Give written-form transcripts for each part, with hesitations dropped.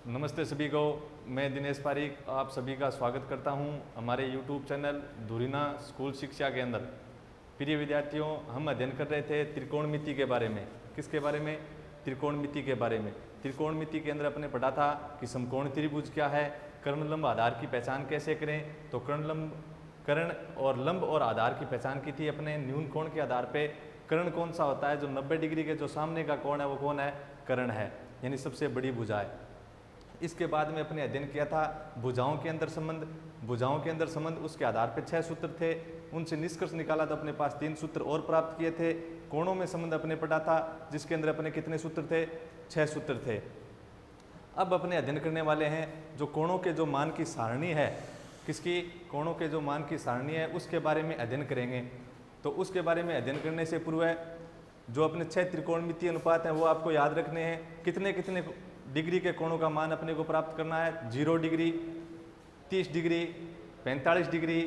नमस्ते सभी को। मैं दिनेश पारीक आप सभी का स्वागत करता हूं हमारे YouTube चैनल धुरीना स्कूल शिक्षा के अंदर। प्रिय विद्यार्थियों, हम अध्ययन कर रहे थे त्रिकोणमिति के बारे में। किसके बारे में? त्रिकोणमिति के बारे में। त्रिकोणमिति के अंदर अपने पढ़ा था कि समकोण त्रिभुज क्या है, कर्ण लंब आधार की पहचान कैसे करें। तो कर्ण और लंब और आधार की पहचान की थी अपने न्यून कोण के आधार पे। कर्ण कौन सा होता है? जो 90 डिग्री के जो सामने का कोण है वो कौन है? कर्ण है, यानी सबसे बड़ी भुजा है। इसके बाद में अपने अध्ययन किया था भुजाओं के अंदर संबंध। उसके आधार पे 6 सूत्र थे, उनसे निष्कर्ष निकाला तो अपने पास 3 सूत्र और प्राप्त किए थे। कोणों में संबंध अपने पढ़ा था, जिसके अंदर अपने कितने सूत्र थे? 6 सूत्र थे। अब अपने अध्ययन करने वाले हैं जो कोणों के जो मान की सारणी है, किसकी? कोणों के जो मान की सारणी है उसके बारे में अध्ययन करेंगे। तो उसके बारे में अध्ययन करने से पूर्व जो अपने 6 त्रिकोणमितीय अनुपात हैं वो आपको याद रखने हैं। कितने कितने डिग्री के कोणों का मान अपने को प्राप्त करना है? 0 डिग्री, 30 डिग्री, 45 डिग्री,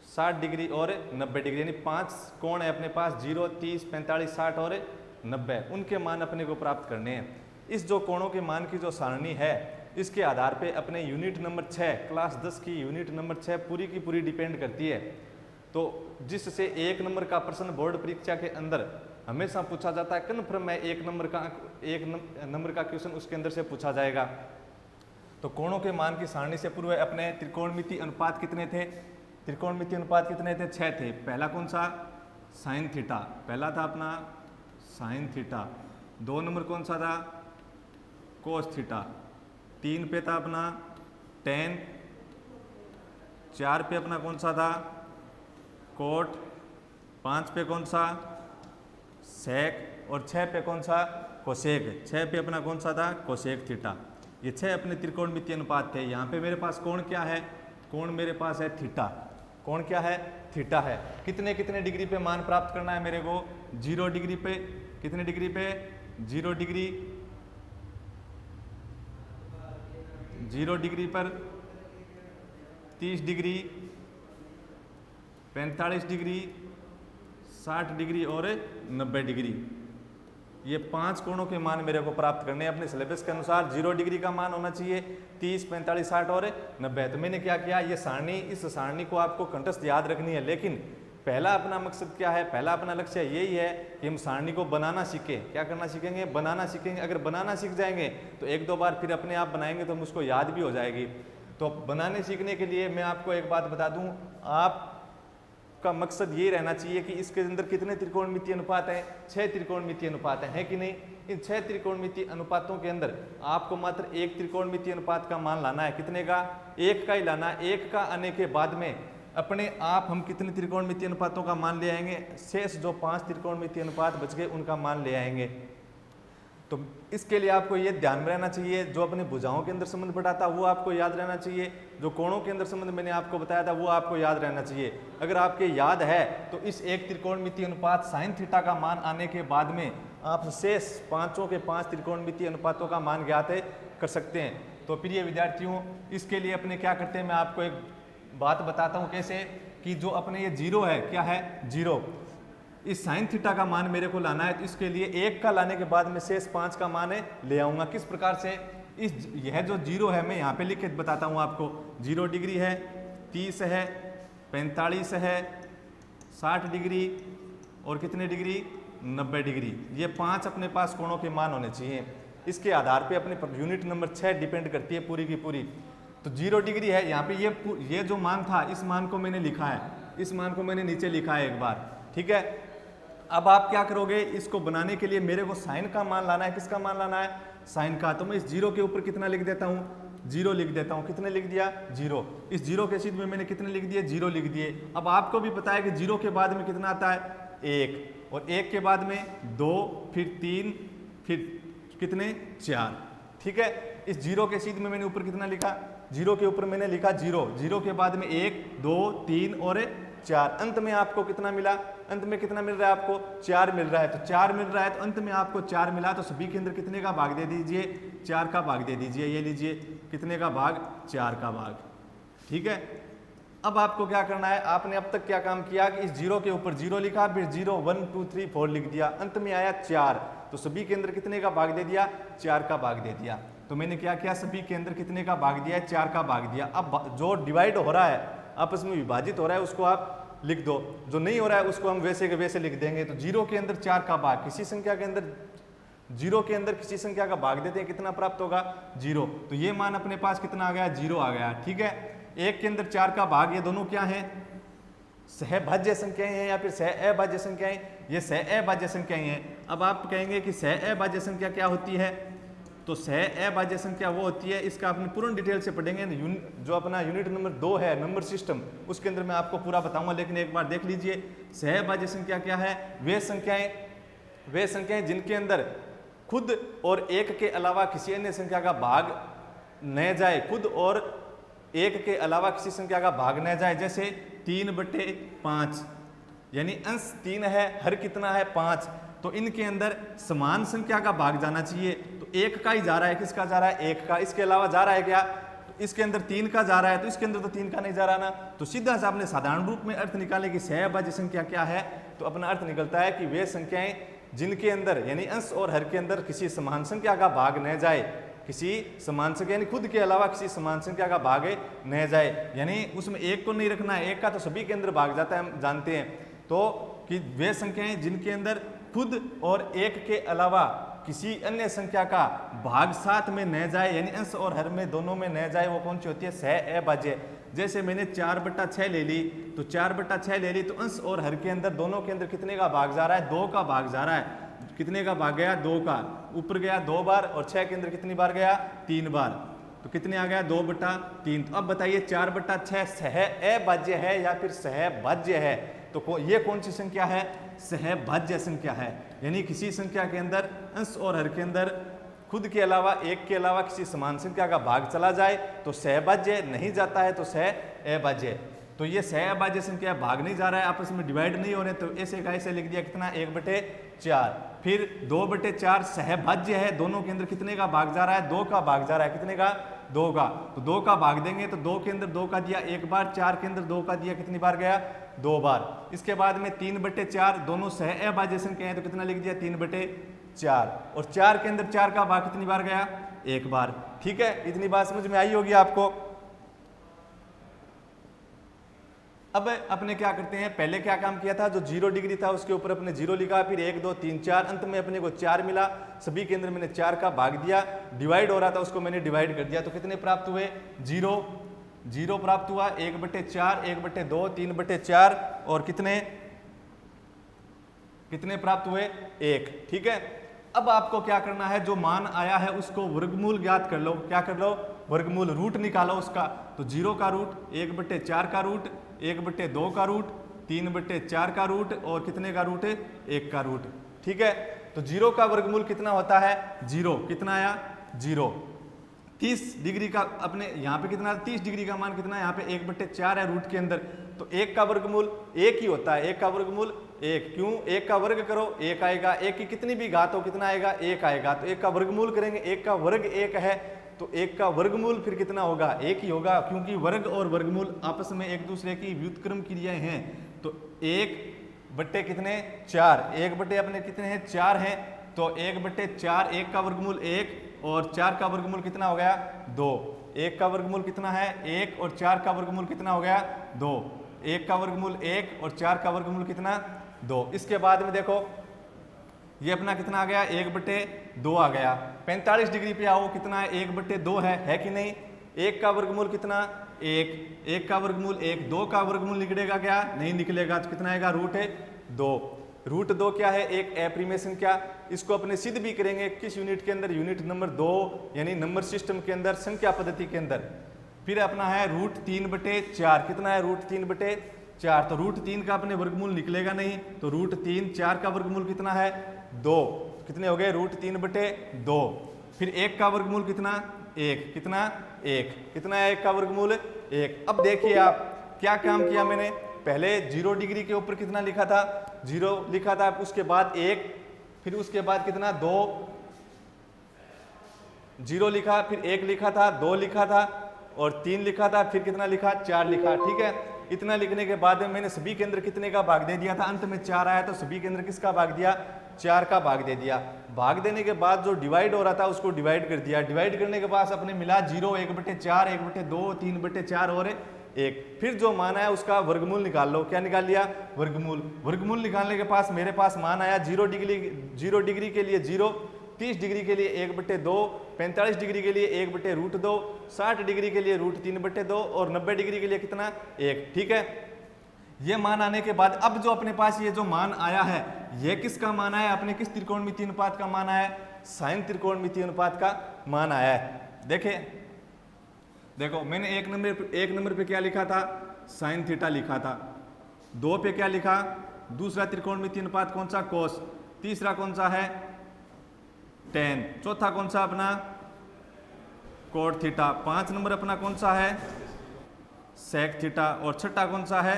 60 डिग्री और 90 डिग्री, यानी 5 कोण है अपने पास, 0, 30, 45, 60 और 90। उनके मान अपने को प्राप्त करने हैं। इस जो कोणों के मान की जो सारणी है इसके आधार पे अपने यूनिट नंबर 6 क्लास 10 की यूनिट नंबर 6 पूरी की पूरी डिपेंड करती है। तो जिससे 1 नंबर का प्रश्न बोर्ड परीक्षा के अंदर हमेशा पूछा जाता है, कन्फर्म है 1 नंबर का क्वेश्चन उसके अंदर से पूछा जाएगा। तो कोणों के मान की सारणी से पूर्व अपने त्रिकोणमिति अनुपात कितने थे? त्रिकोणमिति अनुपात कितने थे? 6 थे। पहला कौन सा? Sine theta. पहला था अपना साइन थीटा। 2 नंबर कौन सा था? Cos theta. 3 पे था अपना टेन। 4 पे अपना कौन सा था? कोट। 5 पे कौन सा? सेक। और 6 पे कौन सा? कोसेक। 6 पे अपना कौन सा था? Cosec theta. ये 6 अपने त्रिकोणमितीय अनुपात थे। यहाँ पे मेरे पास कोण क्या है? कोण मेरे पास है थीटा। कोण क्या है? थीटा है। कितने कितने डिग्री पे मान प्राप्त करना है मेरे को? 0 डिग्री पे। कितने डिग्री पे? 0 डिग्री, 0 डिग्री पर, 30 डिग्री, 45 डिग्री, 60 डिग्री और 90 डिग्री। ये 5 कोणों के मान मेरे को प्राप्त करने हैं अपने सिलेबस के अनुसार। 0 डिग्री का मान होना चाहिए 30, 45, 60 और 90। तो मैंने क्या किया, ये सारणी, इस सारणी को आपको कंठस्थ याद रखनी है। लेकिन पहला अपना मकसद क्या है? पहला अपना लक्ष्य यही है कि हम सारणी को बनाना सीखें। क्या करना सीखेंगे? बनाना सीखेंगे। अगर बनाना सीख जाएंगे तो 1-2 बार फिर अपने आप बनाएंगे तो हम उसको याद भी हो जाएगी। तो बनाने सीखने के लिए मैं आपको एक बात बता दूं, आप का मकसद ये रहना चाहिए कि इसके अंदर कितने त्रिकोणमितीय अनुपात हैं? 6 त्रिकोणमितीय अनुपात हैं, है कि नहीं? इन 6 त्रिकोणमितीय अनुपातों के अंदर आपको मात्र 1 त्रिकोणमितीय अनुपात का मान लाना है। कितने का? 1 का ही लाना है। 1 का आने के बाद में अपने आप हम कितने त्रिकोणमितीय अनुपातों का मान ले आएंगे? शेष जो 5 त्रिकोणमितीय अनुपात बच गए उनका मान ले आएंगे। तो इसके लिए आपको ये ध्यान में रहना चाहिए, जो अपने भुजाओं के अंदर संबंध पढ़ा था वो आपको याद रहना चाहिए, जो कोणों के अंदर संबंध मैंने आपको बताया था वो आपको याद रहना चाहिए। अगर आपके याद है तो इस 1 त्रिकोणमितीय अनुपात साइन थीटा का मान आने के बाद में आप शेष 5 के 5 त्रिकोणमितीय अनुपातों का मान ज्ञात कर सकते हैं। तो प्रिय विद्यार्थियों, इसके लिए अपने क्या करते हैं, मैं आपको एक बात बताता हूँ कैसे, कि जो अपने ये 0 है, क्या है? 0। इस साइन थीटा का मान मेरे को लाना है, तो इसके लिए 1 का लाने के बाद में शेष 5 का मान ले आऊंगा। किस प्रकार से? यह जो 0 है मैं यहाँ पे लिख के बताता हूँ आपको। 0 डिग्री है, 30 है, 45 है, 60 डिग्री और कितने डिग्री? 90 डिग्री। ये 5 अपने पास कोणों के मान होने चाहिए। इसके आधार पे अपने यूनिट नंबर 6 डिपेंड करती है पूरी की पूरी। तो 0 डिग्री है यहाँ पे, ये जो मान था इस मान को मैंने लिखा है, इस मान को मैंने नीचे लिखा है एक बार, ठीक है। अब आप क्या करोगे, इसको बनाने के लिए मेरे को साइन का मान लाना है। किसका मान लाना है? साइन का। तो मैं इस 0 के ऊपर कितना लिख देता हूँ? 0 लिख देता हूँ। कितने लिख दिया? 0। इस 0 के सीध में मैंने कितने लिख दिए? 0 लिख दिए। अब आपको भी पता है कि 0 के बाद में कितना आता है? 1, और 1 के बाद में 2, फिर 3, फिर कितने? 4, ठीक है। इस 0 के सीध में मैंने ऊपर कितना लिखा? 0 के ऊपर मैंने लिखा 0। 0 के बाद में 1, 2, 3 और 4। अंत में आपको कितना मिला? अंत में कितना मिल रहा है आपको? 4 मिल रहा है। तो 4 मिल रहा है, तो अंत में आपको 4 मिला, तो सभी के अंदर कितने का भाग दे दीजिए? 4 का भाग दे दीजिए। ये लीजिए, कितने का भाग? 4 का भाग, ठीक है। अब आपको क्या करना है, आपने अब तक क्या काम किया कि इस 0 के ऊपर 0 लिखा, फिर 0, 1, 2, 3, 4 लिख दिया, अंत में आया 4, तो सभी के अंदर कितने का भाग दे दिया? 4 का भाग दे दिया। तो मैंने क्या किया, सभी के अंदर कितने का भाग दिया है, 4 का भाग दिया। अब जो डिवाइड हो रहा है, आपस में विभाजित हो रहा है, उसको आप लिख दो, जो नहीं हो रहा है उसको हम वैसे के वैसे लिख देंगे। तो 0 के अंदर 4 का भाग, किसी संख्या के अंदर 0 के अंदर किसी संख्या का भाग देते हैं, कितना प्राप्त होगा, 0। तो ये मान अपने पास कितना आ गया, 0 आ गया। ठीक है, 1 के अंदर 4 का भाग, ये दोनों क्या हैं, सहभाज्य संख्याएं हैं या फिर सह-अभाज्य संख्याएं, ये सह-अभाज्य संख्याएं हैं। अब आप कहेंगे कि सह-अभाज्य संख्या क्या होती है, तो सह-अभाज्य संख्या वो होती है, इसका अपने पूर्ण डिटेल से पढ़ेंगे, जो अपना यूनिट नंबर 2 है नंबर सिस्टम, उसके अंदर मैं आपको पूरा बताऊंगा, लेकिन एक बार देख लीजिए सह-अभाज्य संख्या क्या है। वे संख्याएं जिनके अंदर खुद और एक के अलावा किसी अन्य संख्या का भाग न जाए, खुद और एक के अलावा किसी संख्या का भाग न जाए, जैसे 3/5, यानी अंश 3 है, हर कितना है 5, तो इनके अंदर समान संख्या का भाग जाना चाहिए। तो 1 का ही जा रहा है, किसका जा रहा है, 1 का, इसके अलावा जा रहा है क्या, तो इसके अंदर 3 का जा रहा है, तो इसके अंदर तो 3 का नहीं जा रहा ना। तो सीधा सा आपने साधारण रूप में अर्थ निकाले कि सहभाज्य संख्या क्या है, तो अपना अर्थ निकलता है कि वे संख्याएं जिनके अंदर यानी अंश और हर के अंदर किसी समान संख्या का भाग न जाए, किसी समान संख्या यानी खुद के अलावा किसी समान संख्या का भाग न जाए, यानी उसमें 1 को नहीं रखना है, 1 का तो सभी के अंदर भाग जाता है, हम जानते हैं। तो कि वे संख्याएं जिनके अंदर खुद और एक के अलावा किसी अन्य संख्या का भाग साथ में न जाए, यानी अंश और हर में दोनों में न जाए, वो कौन सी होती है, सह-अभाज्य। जैसे मैंने 4/6 ले ली, तो 4/6 ले ली, तो अंश और हर के अंदर दोनों के अंदर कितने का भाग जा रहा है, 2 का भाग जा रहा है। कितने का भाग गया, 2 का, ऊपर गया 2 बार, और 6 के अंदर कितनी बार गया, 3 बार, तो कितने आ गया, 2/3। तो अब बताइए 4/6 सह-अभाज्य है या फिर सहभाज्य है, तो ये कौन सी संख्या है, सहभाज्य संख्या है। यानी किसी संख्या के अंदर अंश और हर के अंदर खुद के अलावा एक के अलावा किसी समान संख्या का भाग चला जाए तो सहभाज्य, नहीं जाता है तो सह-अभाज्य। तो ये सह-अभाज्य संख्या भाग नहीं जा रहा है, आपस में डिवाइड नहीं हो रहे, तो ऐसे का ऐसे लिख दिया, कितना, 1/4। फिर 2/4 सहभाज्य है, दोनों के अंदर कितने का भाग जा रहा है, 2 का भाग जा रहा है, कितने का, 2 का, तो 2 का भाग देंगे, तो 2 के अंदर 2 का दिया 1 बार, 4 के अंदर 2 का दिया, कितनी बार गया, 2 बार। इसके बाद में 3/4, दोनों सह-अभाज्य संख्या है, तो कितना लिख दिया, 3/4, और 4 के अंदर 4 का भाग कितनी बार गया, 1 बार। ठीक है, इतनी बात समझ में आई होगी आपको। अब अपने क्या करते हैं, पहले क्या काम किया था, जो 0 डिग्री था उसके ऊपर अपने 0 लिखा, फिर 1 2 3 4, अंत में अपने को 4 मिला, सभी के अंदर मैंने 4 का भाग दिया, डिवाइड हो रहा था उसको मैंने डिवाइड कर दिया, तो कितने प्राप्त हुए, 0 प्राप्त हुआ, 1/4, 1/2, 3/4, और कितने प्राप्त हुए, 1। ठीक है, अब आपको क्या करना है, जो मान आया है उसको वर्गमूल ज्ञात कर लो। क्या कर लो, वर्गमूल, रूट निकालो उसका। तो 0 का रूट, 1/4 का रूट, 1/2 का रूट, 3/4 का रूट, और कितने का रूट है, 1 का रूट। ठीक है, तो 0 का वर्गमूल कितना होता है, 0, कितना आया, 0। 30 डिग्री का अपने यहाँ पे कितना, 30 डिग्री का मान कितना है, यहाँ पे 1/4 है रूट के अंदर, तो 1 का वर्गमूल 1 ही होता है, 1 का वर्गमूल 1। क्यों, 1 का वर्ग करो 1 आएगा, 1 की कितनी भी घात हो कितना आएगा, 1 आएगा। तो 1 का वर्गमूल करेंगे, 1 का वर्ग 1 है, तो 1 का वर्गमूल फिर कितना होगा, 1 ही होगा, क्योंकि वर्ग और वर्गमूल आपस में एक दूसरे की व्युत्क्रम क्रियाएं हैं। तो 1/4, 1 अपने कितने हैं, 4 हैं, तो 1/4, 1 का वर्गमूल 1, और 4 का वर्गमूल कितना हो गया, 2। 1 का वर्गमूल कितना है, 1, और 4 का वर्गमूल कितना हो गया, 2। 1 का वर्गमूल 1 और 4 का वर्गमूल कितना, 2। इसके बाद में देखो ये अपना कितना आ गया, 1/2 आ गया। 45 डिग्री पे आओ, कितना है, 1/2 है कि नहीं। 1 का वर्गमूल कितना, 1 का वर्गमूल 1, 2 का वर्गमूल निकलेगा क्या, नहीं निकलेगा, तो कितना आएगा, √2। √2 क्या है, एक अप्रिमेय संख्या। इसको अपने सिद्ध भी करेंगे किस यूनिट के अंदर, यूनिट नंबर 2 यानी नंबर सिस्टम के अंदर, संख्या पद्धति के अंदर। फिर अपना है √3/4, कितना है, √3/4, तो √3 का अपने वर्गमूल निकलेगा नहीं, तो √3, 4 का वर्गमूल कितना है, 2, कितने हो गए, √3/2। फिर 1 का वर्गमूल कितना, 1, कितना, 1, कितना है 1 का वर्गमूल, 1। अब देखिए आप क्या काम किया मैंने, पहले 0 डिग्री के ऊपर कितना लिखा था, 0 लिखा था, उसके बाद 1, फिर उसके बाद कितना, 2, 0 लिखा, फिर 1 लिखा था, 2 लिखा था, और 3 लिखा था, फिर कितना लिखा, 4 लिखा। ठीक है, इतना लिखने के बाद में मैंने सभी के अंदर कितने का भाग दे दिया था, अंत में 4 आया, तो सभी के अंदर किसका भाग दिया, 4 का भाग दे दिया। भाग देने के बाद जो डिवाइड हो रहा था उसको डिवाइड कर दिया, डिवाइड करने के बाद अपने मिला 0, 1/4, 1/2, 3/4 और 1। फिर जो मान आया उसका वर्गमूल निकाल लो। क्या निकाल लिया? वर्गमूल। वर्गमूल निकालने के पास मेरे पास मान आया 0 डिग्री के लिए 0, 30 डिग्री के लिए 1/2, 45 डिग्री के लिए 1/√2, 60 डिग्री के लिए √3/2 और 90 डिग्री के लिए कितना? 1। ठीक है, ये मान आने के बाद अब जो अपने पास ये जो मान आया है ये किसका मान आया? अपने किस त्रिकोणमितीय अनुपात का मान आया? साइन त्रिकोणमितीय अनुपात का मान आया है। देखो मैंने एक नंबर पे क्या लिखा था? साइन थीटा लिखा था। 2 पे क्या लिखा? दूसरा त्रिकोणमितीय अनुपात कौन सा? कोस। तीसरा कौन सा है? टेन। चौथा कौन सा अपना? Cot theta. 5 नंबर अपना कौन सा है? Sec theta. और छठा कौन सा है?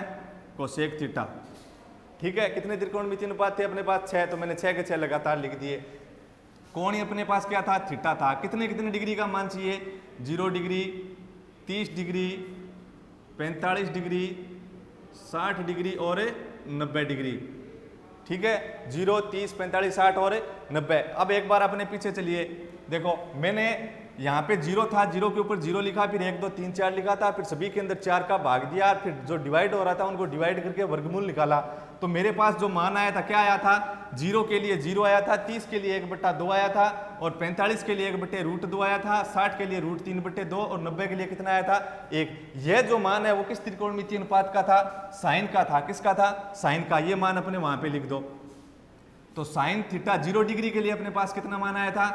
Cosec theta. ठीक है, कितने त्रिकोणमितीय अनुपात थे अपने पास? 6। तो मैंने 6 के 6 लगातार लिख दिए। कोण ही अपने पास क्या था? थीटा था। कितने डिग्री का मान चाहिए? 0 डिग्री, 30 डिग्री, 45 डिग्री, 60 डिग्री और 90 डिग्री। ठीक है, 0, 30, 45, 60 और 90। अब एक बार अपने पीछे चलिए। देखो मैंने यहाँ पे 0 था, 0 के ऊपर 0 लिखा, फिर 1, 2, 3, 4 लिखा था, फिर सभी के अंदर 4 का भाग दिया, फिर जो डिवाइड हो रहा था उनको डिवाइड करके वर्गमूल निकाला। तो मेरे पास जो मान आया था क्या आया था? 0 के लिए 0 आया था, 30 के लिए 1/2 आया था और 45 के लिए 1/√2 आया था, 60 के लिए √3/2 और 90 के लिए कितना आया था? 1। यह जो मान है वो किस त्रिकोणमितीय अनुपात का था? साइन का था। किसका था? साइन का। ये मान अपने वहां पे लिख दो। तो साइन थीटा 0 डिग्री के लिए अपने पास कितना मान आया था?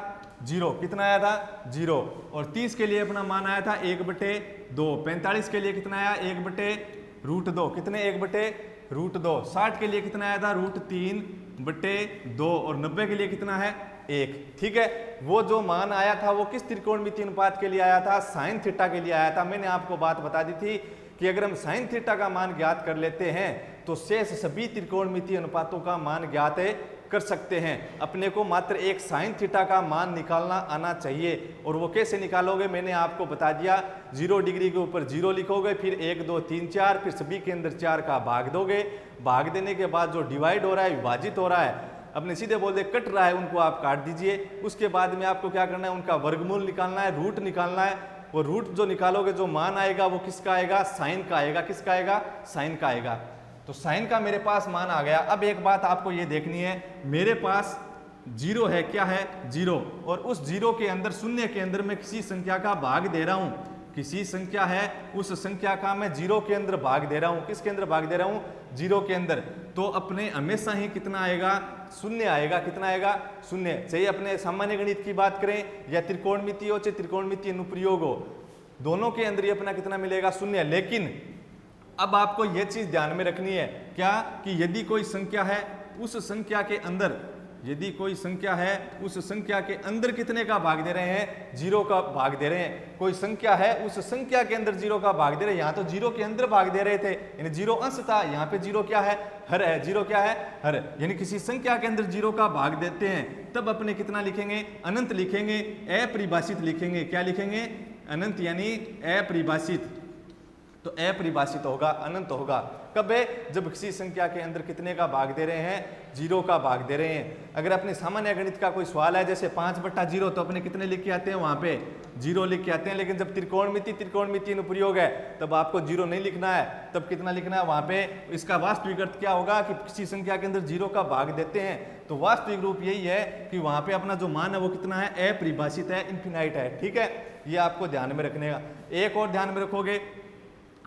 0। कितना आया था? 0। और 30 के लिए अपना मान आया था 1/2। 45 के लिए कितना आया? 1/√2। कितने? 1/√2। 60 के लिए कितना आया था? √3/2 और 90 के लिए कितना है? 1। ठीक है, वो जो मान आया था वो किस त्रिकोणमितीय अनुपात के लिए आया था? साइन थीटा के लिए आया था। मैंने आपको बात बता दी थी कि अगर हम साइन थीटा का मान ज्ञात कर लेते हैं तो शेष सभी त्रिकोणमितीय अनुपातों का मान ज्ञात कर सकते हैं। अपने को मात्र एक साइन थीटा का मान निकालना आना चाहिए। और वो कैसे निकालोगे मैंने आपको बता दिया। 0 डिग्री के ऊपर 0 लिखोगे, फिर 1, 2, 3, 4, फिर सभी के अंदर 4 का भाग दोगे। भाग देने के बाद जो डिवाइड हो रहा है, विभाजित हो रहा है, अपने सीधे बोल दे कट रहा है, उनको आप काट दीजिए। उसके बाद में आपको क्या करना है? उनका वर्गमूल निकालना है, रूट निकालना है। वो रूट जो निकालोगे, जो मान आएगा वो किसका आएगा? साइन का आएगा। किसका आएगा? साइन का आएगा। तो साइन का मेरे पास मान आ गया। अब एक बात आपको ये देखनी है, मेरे पास 0 है। क्या है? 0। और उस 0 के अंदर, शून्य के अंदर मैं किसी संख्या का भाग दे रहा हूँ। किसी संख्या है, उस संख्या का मैं 0 के अंदर भाग दे रहा हूँ। किसके अंदर भाग दे रहा हूँ? 0 के अंदर। तो अपने हमेशा ही कितना आएगा? 0 आएगा। कितना आएगा? 0। चाहे अपने सामान्य गणित की बात करें या त्रिकोणमितीय हो, चाहे त्रिकोणमितीय अनुप्रयोग हो, दोनों के अंदर ही अपना कितना मिलेगा? 0। लेकिन अब आपको यह चीज ध्यान में रखनी है क्या? कि यदि कोई संख्या है, उस संख्या के अंदर, यदि कोई संख्या है उस संख्या के अंदर कितने का भाग दे रहे हैं? 0 का भाग दे रहे हैं। कोई संख्या है, उस संख्या के अंदर 0 का भाग दे रहे हैं। यहाँ तो 0 के अंदर भाग दे रहे थे, यानी 0 अंश था। यहाँ पे 0 क्या है? हर है। 0 क्या है? हर। यानी किसी संख्या के अंदर 0 का भाग देते हैं तब अपने कितना लिखेंगे? अनंत लिखेंगे, अपरिभाषित लिखेंगे। क्या लिखेंगे? अनंत, यानी अपरिभाषित। तो अपरिभाषित होगा, अनंत होगा। कब है? जब किसी संख्या के अंदर कितने का भाग दे रहे हैं? 0 का भाग दे रहे हैं। अगर अपने सामान्य गणित का कोई सवाल है, जैसे 5/0, तो अपने कितने लिख के आते हैं? वहां पे 0 लिख के आते हैं। लेकिन जब त्रिकोणमितीय अनुप्रयोग है तब आपको 0 नहीं लिखना है। तब कितना लिखना है? वहां पे इसका वास्तविक अर्थ क्या होगा? कि किसी संख्या के अंदर 0 का भाग देते हैं तो वास्तविक रूप यही है कि वहां पे अपना जो मान है वो कितना है? अपरिभाषित है, इन्फिनाइट है। ठीक है, ये आपको ध्यान में रखने का। एक और ध्यान में रखोगे,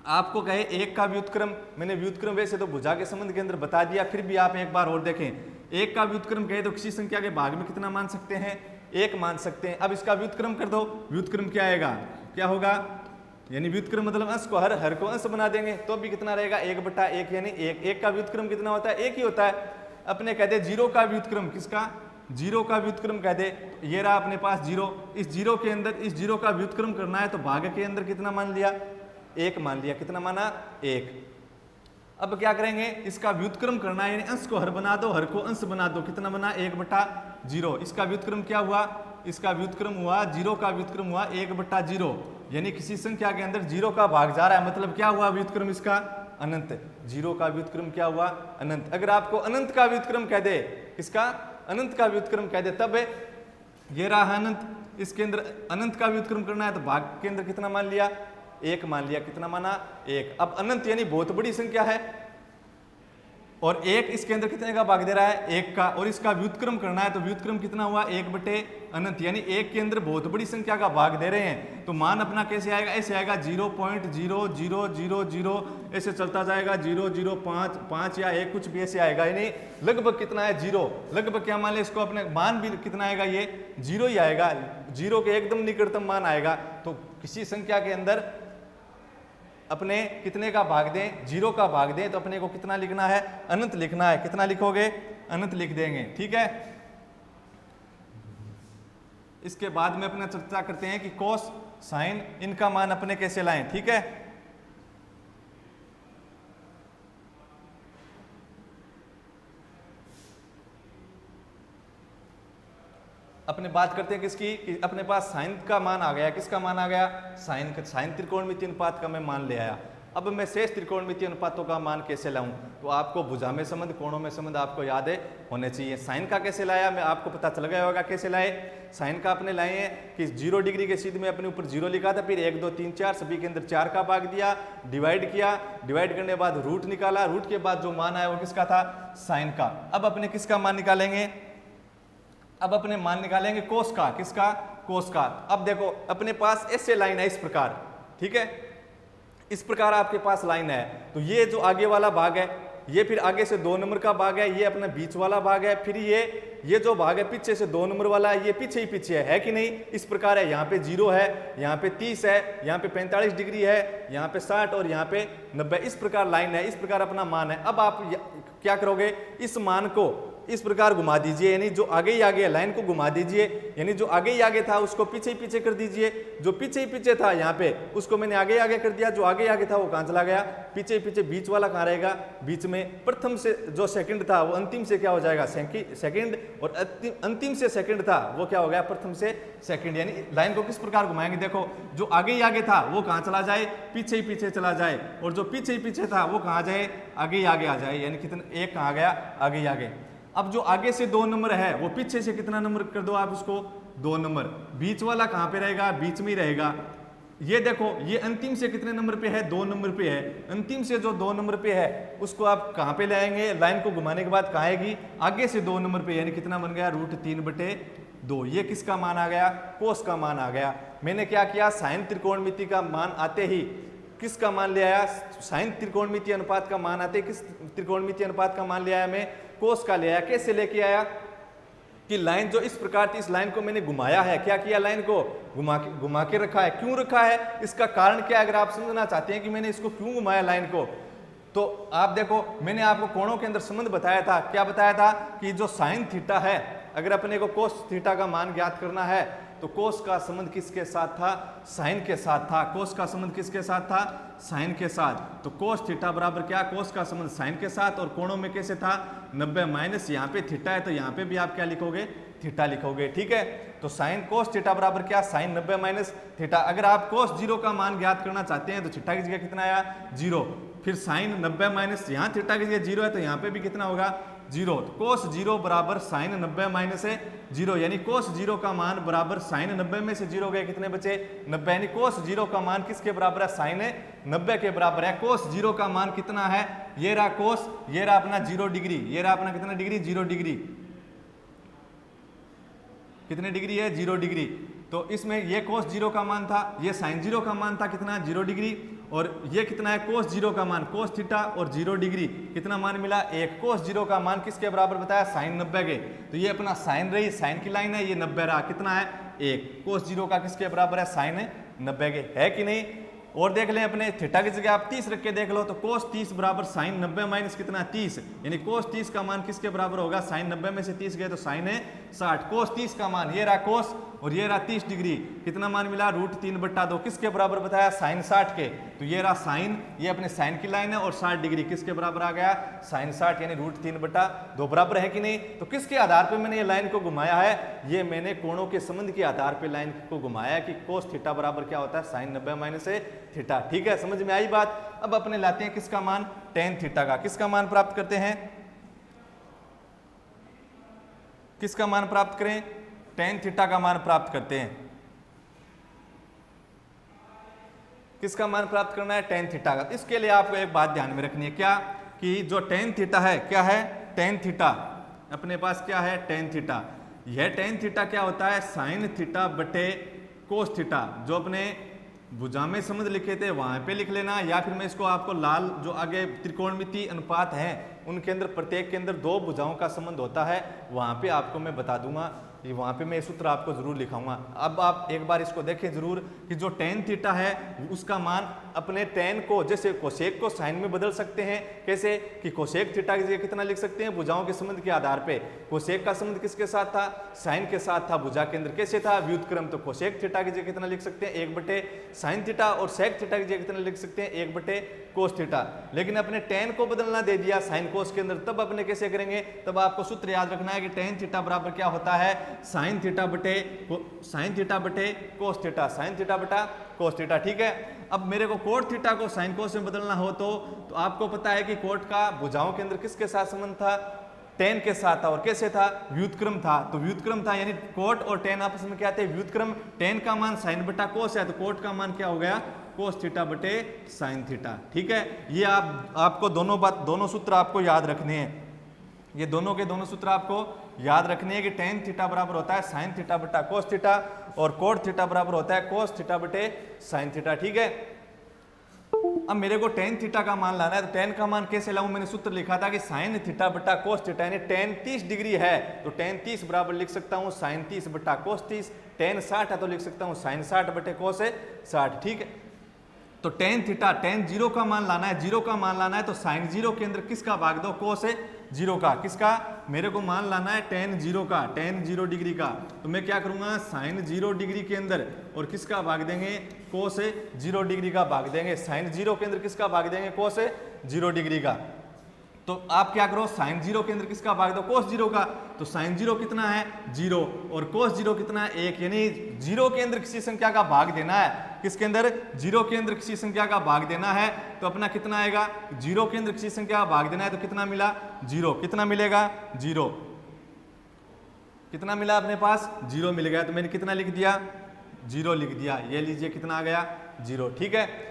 आपको कहे 1 का व्युत्क्रम, मैंने व्युत्क्रम वैसे तो भुजा के संबंध के अंदर बता दिया, फिर भी आप एक बार और देखें। 1 का व्युत्क्रम कहे तो किसी संख्या के भाग में कितना मान सकते हैं? 1 मान सकते हैं। अब इसका व्युत्क्रम कर दो। व्युत्क्रम क्या आएगा? क्या होगा? यानी व्युत्क्रम मतलब अंश को हर को अंश बना देंगे तो भी कितना रहेगा? 1/1, यानी 1 का व्युत्क्रम कितना होता है? 1 ही होता है। अपने कहते 0 का व्युत्क्रम, किसका? 0 का व्युत्क्रम कह दे। ये रहा अपने पास 0। इस 0 के अंदर इस 0 का व्युत्क्रम करना है तो भाग के अंदर कितना मान लिया? 1 मान लिया। कितना माना? 1। अब क्या करेंगे? इसका व्युत्क्रम करना है, यानी अंश को हर बना दो, हर को अंश बना दो। कितना बना? 1/0। इसका व्युत्क्रम क्या हुआ? इसका व्युत्क्रम हुआ, 0 का व्युत्क्रम हुआ 1/0। यानी किसी संख्या के अंदर 0 का भाग जा रहा है, मतलब क्या हुआ व्युत्क्रम इसका? अनंत। 0 का व्युत्क्रम क्या हुआ? अनंत। अगर आपको अनंत का व्युत्क्रम कह दे, किसका? अनंत का व्युत्क्रम कह दे तब ये रहा अनंत, इसके अंदर अनंत का व्युत्क्रम करना है तो भाग के अंदर कितना मान लिया, 1 मान लिया। कितना माना, 1। अब अनंत यानी बहुत बड़ी संख्या है और 1 इसके अंदर कितने का भाग दे रहा है, 1 का, और इसका व्युत्क्रम करना है तो व्युत्क्रम कितना हुआ, 1 बटे अनंत, यानी 1 के अंदर बहुत बड़ी संख्या का भाग दे रहे हैं। तो मान अपना कैसे आएगा, ऐसे आएगा 0.0000 ऐसे चलता जाएगा, 0.005 या 1 कुछ भी ऐसे आएगा, यानी लगभग कितना है 0, लगभग क्या मान ले इसको, अपने मान भी कितना आएगा, ये 0 ही आएगा, 0 के एकदम निकटतम मान आएगा। तो किसी संख्या के अंदर अपने कितने का भाग दें, 0 का भाग दें, तो अपने को कितना लिखना है, अनंत लिखना है। कितना लिखोगे, अनंत लिख देंगे। ठीक है, इसके बाद में अपना चर्चा करते हैं कि कोस साइन इनका मान अपने कैसे लाएं। ठीक है, अपने बात करते हैं किसकी, कि अपने पास साइन का मान आ गया। किसका मान आ गया, साइन त्रिकोणमितीय अनुपात का मैं मान ले आया। अब मैं शेष त्रिकोणमितीय अनुपातों का मान कैसे लाऊं, तो आपको भुजा में संबंध, कोणों में संबंध आपको याद होने चाहिए। साइन का कैसे लाया, मैं आपको पता चल गया होगा कैसे लाए। साइन का अपने लाए हैं कि 0 डिग्री के सीध में अपने ऊपर 0 लिखा था, फिर 1 2 3 4 सभी के अंदर 4 का भाग दिया, डिवाइड किया, डिवाइड करने के बाद रूट निकाला, रूट के बाद जो मान आया वो किसका था, साइन का। अब अपने किसका मान निकालेंगे, अब अपने मान निकालेंगे कोस का। किसका, कोस का। अब देखो अपने पास ऐसे लाइन है इस प्रकार, ठीक है, इस प्रकार आपके पास लाइन है। तो ये जो आगे वाला भाग है, ये फिर आगे से 2 नंबर का भाग है, ये अपना बीच वाला भाग है, फिर ये जो भाग है पीछे से 2 नंबर वाला है, ये पीछे ही पीछे है कि नहीं, इस प्रकार है। यहाँ पे 0 है, यहाँ पे 30 है, यहाँ पे 45 डिग्री है, यहाँ पे 60 और यहाँ पे 90, इस प्रकार लाइन है, इस प्रकार अपना मान है। अब आप क्या करोगे, इस मान को इस प्रकार घुमा दीजिए, यानी जो आगे ही आगे लाइन को घुमा दीजिए, यानी जो आगे ही आगे था उसको पीछे ही पीछे कर दीजिए, जो पीछे ही पीछे था यहाँ पे उसको मैंने आगे ही आगे कर दिया, जो आगे ही आगे था वो कहाँ चला गया, पीछे ही पीछे। बीच वाला कहाँ रहेगा, बीच में। प्रथम से जो सेकंड था वो अंतिम से क्या हो जाएगा, सेकंड, और अंतिम से सेकंड था वो क्या हो गया, प्रथम से सेकंड। यानी लाइन को किस प्रकार घुमाएंगे, देखो जो आगे ही आगे था वो कहाँ चला जाए, पीछे ही पीछे चला जाए, और जो पीछे ही पीछे था वो कहाँ जाए, आगे ही आगे आ जाए, यानी कितना, एक कहाँ गया, आगे ही आगे। अब जो आगे से 2 नंबर है वो पीछे से कितना नंबर कर दो आप उसको, 2 नंबर। बीच वाला कहाँ पे रहेगा, बीच में ही रहेगा। ये देखो ये अंतिम से कितने नंबर पे है, 2 नंबर पे है। अंतिम से जो 2 नंबर पे है उसको आप कहाँ पे लाएंगे, लाइन को घुमाने के बाद कहाँ आएगी, आगे से 2 नंबर पे, यानी कितना बन गया, √3/2। ये किसका मान आ गया, कोस का मान आ गया। मैंने क्या किया, साइन त्रिकोणमिति का मान आते ही किसका मान ले आया, साइन त्रिकोणमितीय अनुपात का मान आते किस त्रिकोणमितीय अनुपात का मान ले आया, मैं कोस का ले आया। कैसे लेके आया, कि लाइन जो इस प्रकार थी, इस लाइन को मैंने घुमाया है, क्या किया, लाइन को घुमा के रखा है। क्यों रखा है, इसका कारण क्या है, अगर आप समझना चाहते हैं कि मैंने इसको क्यों घुमाया लाइन को, तो आप देखो मैंने आपको कोणों के अंदर संबंध बताया था। क्या बताया था, कि जो साइन थीटा है, अगर अपने को कोस थीटा का मान ज्ञात करना है तो कोस का संबंध किसके साथ था, साइन के साथ था। कोस का संबंध किसके साथ था, साइन के साथ। तो कोस थीटा बराबर क्या, कोस का संबंध साइन के साथ, और कोणों में कैसे था, 90 माइनस यहाँ पे थीटा है तो यहाँ पे भी आप क्या लिखोगे, थीटा लिखोगे। ठीक है, तो साइन कोस थीटा बराबर क्या, साइन 90 माइनस थीटा। अगर आप कोस 0 का मान ज्ञात करना चाहते हैं तो थीटा की जगह कितना आया, 0। फिर साइन 90 माइनस, यहाँ थीटा की जगह 0 है तो यहाँ पे भी कितना होगा, 0। तो कोस 0 बराबर साइन 90 माइनस 0, यानी कोस 0 का मान बराबर साइन 90 में से 0 गए, कितने बचे, 90। यानी कोस 0 का मान किसके बराबर है, साइन 90 के बराबर है। कोस 0 का मान कितना है, ये रहा कोस, ये रहा अपना 0 डिग्री, ये रहा अपना कितना डिग्री, 0 डिग्री। कितने डिग्री है, 0 डिग्री। तो इसमें ये कोस 0 का मान था, ये साइन 0 का मान था, कितना, 0 डिग्री। और ये कितना है, कोस 0 का मान, कोस थीटा और 0 डिग्री, कितना मान मिला, 1। कोस 0 का मान किसके बराबर बताया, साइन 90 के। तो ये अपना साइन रही, साइन की लाइन है, ये 90 रहा, कितना है, 1। कोस 0 का किसके बराबर है, साइन 90 के, है कि नहीं। और देख लें अपने थीटा की जगह आप 30 रख के देख लो, तो कोस 30 बराबर साइन 90 माइनस कितना, 30, यानी कोस 30 का मान किसके बराबर होगा, साइन 90 में से 30 गए तो साइन 60। कोस 30 का मान, ये रहा कोस और ये रहा 30 डिग्री, कितना मान मिला, √3/2, किसके बराबर बताया, साइन 60 के। तो ये रहा साइन, ये अपने साइन की लाइन है, और 60 डिग्री किसके बराबर आ गया, साइन 60, यानी √3/2 बराबर है कि नहीं। तो किसके आधार पर मैंने ये लाइन को घुमाया है, ये मैंने कोणों के संबंध के आधार पर लाइन को घुमाया है, कि कोस थीटा बराबर क्या होता है, साइन 90 माइनस थीटा। ठीक है, समझ में आई बात। अब अपने लाते हैं किसका मान, टेन थीटा का। किसका मान प्राप्त करते हैं, किसका मान प्राप्त करें, टेन थीटा का मान प्राप्त करते हैं। किसका मान प्राप्त करना है, टेन थीटा का। इसके लिए आपको एक बात ध्यान में रखनी है, क्या कि जो टेन थीटा है, क्या है, टेन थीटा अपने पास क्या है, टेन थीटा। यह टेन थीटा क्या होता है, साइन थीटा बटे कोस थीटा। जो अपने भुजा में समझ लिखे थे वहां पे लिख लेना, या फिर मैं इसको आपको लाल जो आगे त्रिकोणमिति अनुपात है उनके अंदर प्रत्येक के अंदर दो भुजाओं का संबंध होता है, वहां पे आपको मैं बता दूंगा, ये वहां पे मैं सूत्र आपको जरूर लिखाऊंगा। अब आप एक बार इसको देखें जरूर कि जो टेन थीटा है उसका मान अपने टेन को, जैसे कोसेक को साइन में बदल सकते हैं, कैसे कि कोसेक थीटा की जगह कितना लिख सकते हैं, भुजाओं के संबंध के आधार पे। कोसेक का संबंध किसके साथ था, साइन के साथ था, भुजा के अंदर कैसे था, व्युत्क्रम। तो कोसेक थीटा की जगह कितना लिख सकते हैं, 1 बटे साइन थीटा, और सेक थीटा की जगह कितना लिख सकते हैं, 1 बटे कोस थीटा। लेकिन अपने टेन को बदलना दे दिया साइन कोस के अंदर, तब अपने कैसे करेंगे, तब आपको सूत्र याद रखना है कि टेन थीटा बराबर क्या होता है, साइन थीटा बटे कोस थीटा, साइन थीटा बटा कोस थीटा। ठीक है। अब मेरे को कोट थीटा को साइन कोस में बदलना हो तो आपको पता है कि कोट का भुजाओं के अंदर किसके साथ संबंध था, टेन के साथ था, और कैसे था, व्युत्क्रम था। तो व्युत्क्रम था, यानी कोट और टेन आपस में क्या थे, व्युत्क्रम। टेन का मान साइन बटा कोस है, तो कोट का मान क्या हो गया, कोस थीटा बटे साइन थीटा। ठीक है। ये आपको दोनों सूत्र आपको याद रखने हैं, ये दोनों के दोनों सूत्र आपको याद रखने हैं कि टेन थीटा बराबर होता है साइन थीटा बटा कोस थीटा, और कोट थीटा बराबर होता है कोस थीटा बटे साइन थीटा। ठीक है। अब मेरे को टेन थीटा का मान लाना है, तो टेन का मान कैसे लाऊं, मैंने सूत्र लिखा था कि साइन थीटा बटा कोस थीटा, यानी टेन 30 डिग्री है तो टेन 30 बराबर लिख सकता हूं साइन 30 बटा कोस 30। टेन 60 है तो लिख सकता हूं साइन 60 बटे कोस 60। ठीक है। तो टेन थीटा, टेन 0 का मान लाना है, 0 का मान लाना है, तो साइन 0 के अंदर किसका भाग दो, कोस 0 का। किसका, मेरे को मान लाना है टेन 0 का, टेन 0 डिग्री का। तो मैं क्या करूंगा, साइन 0 डिग्री के अंदर और किसका भाग देंगे, कोस 0 डिग्री का भाग देंगे। साइन 0 के अंदर किसका भाग देंगे, कोस 0 डिग्री का। तो आप क्या करो, साइन 0 के अंदर किसका भाग दो, कोस 0 का। तो साइन 0 कितना है, 0, और कोस 0 कितना है, 1, यानी 0 के अंदर किसी संख्या का भाग देना है। किसके अंदर, 0 के अंदर किसी संख्या का भाग देना है, तो अपना कितना आएगा, 0 के अंदर किसी संख्या का भाग देना है तो कितना मिला, 0। कितना मिलेगा, 0। कितना मिला अपने पास, 0 मिल गया। तो मैंने कितना लिख दिया, 0 लिख दिया। ये लीजिए कितना आ गया, 0। ठीक है।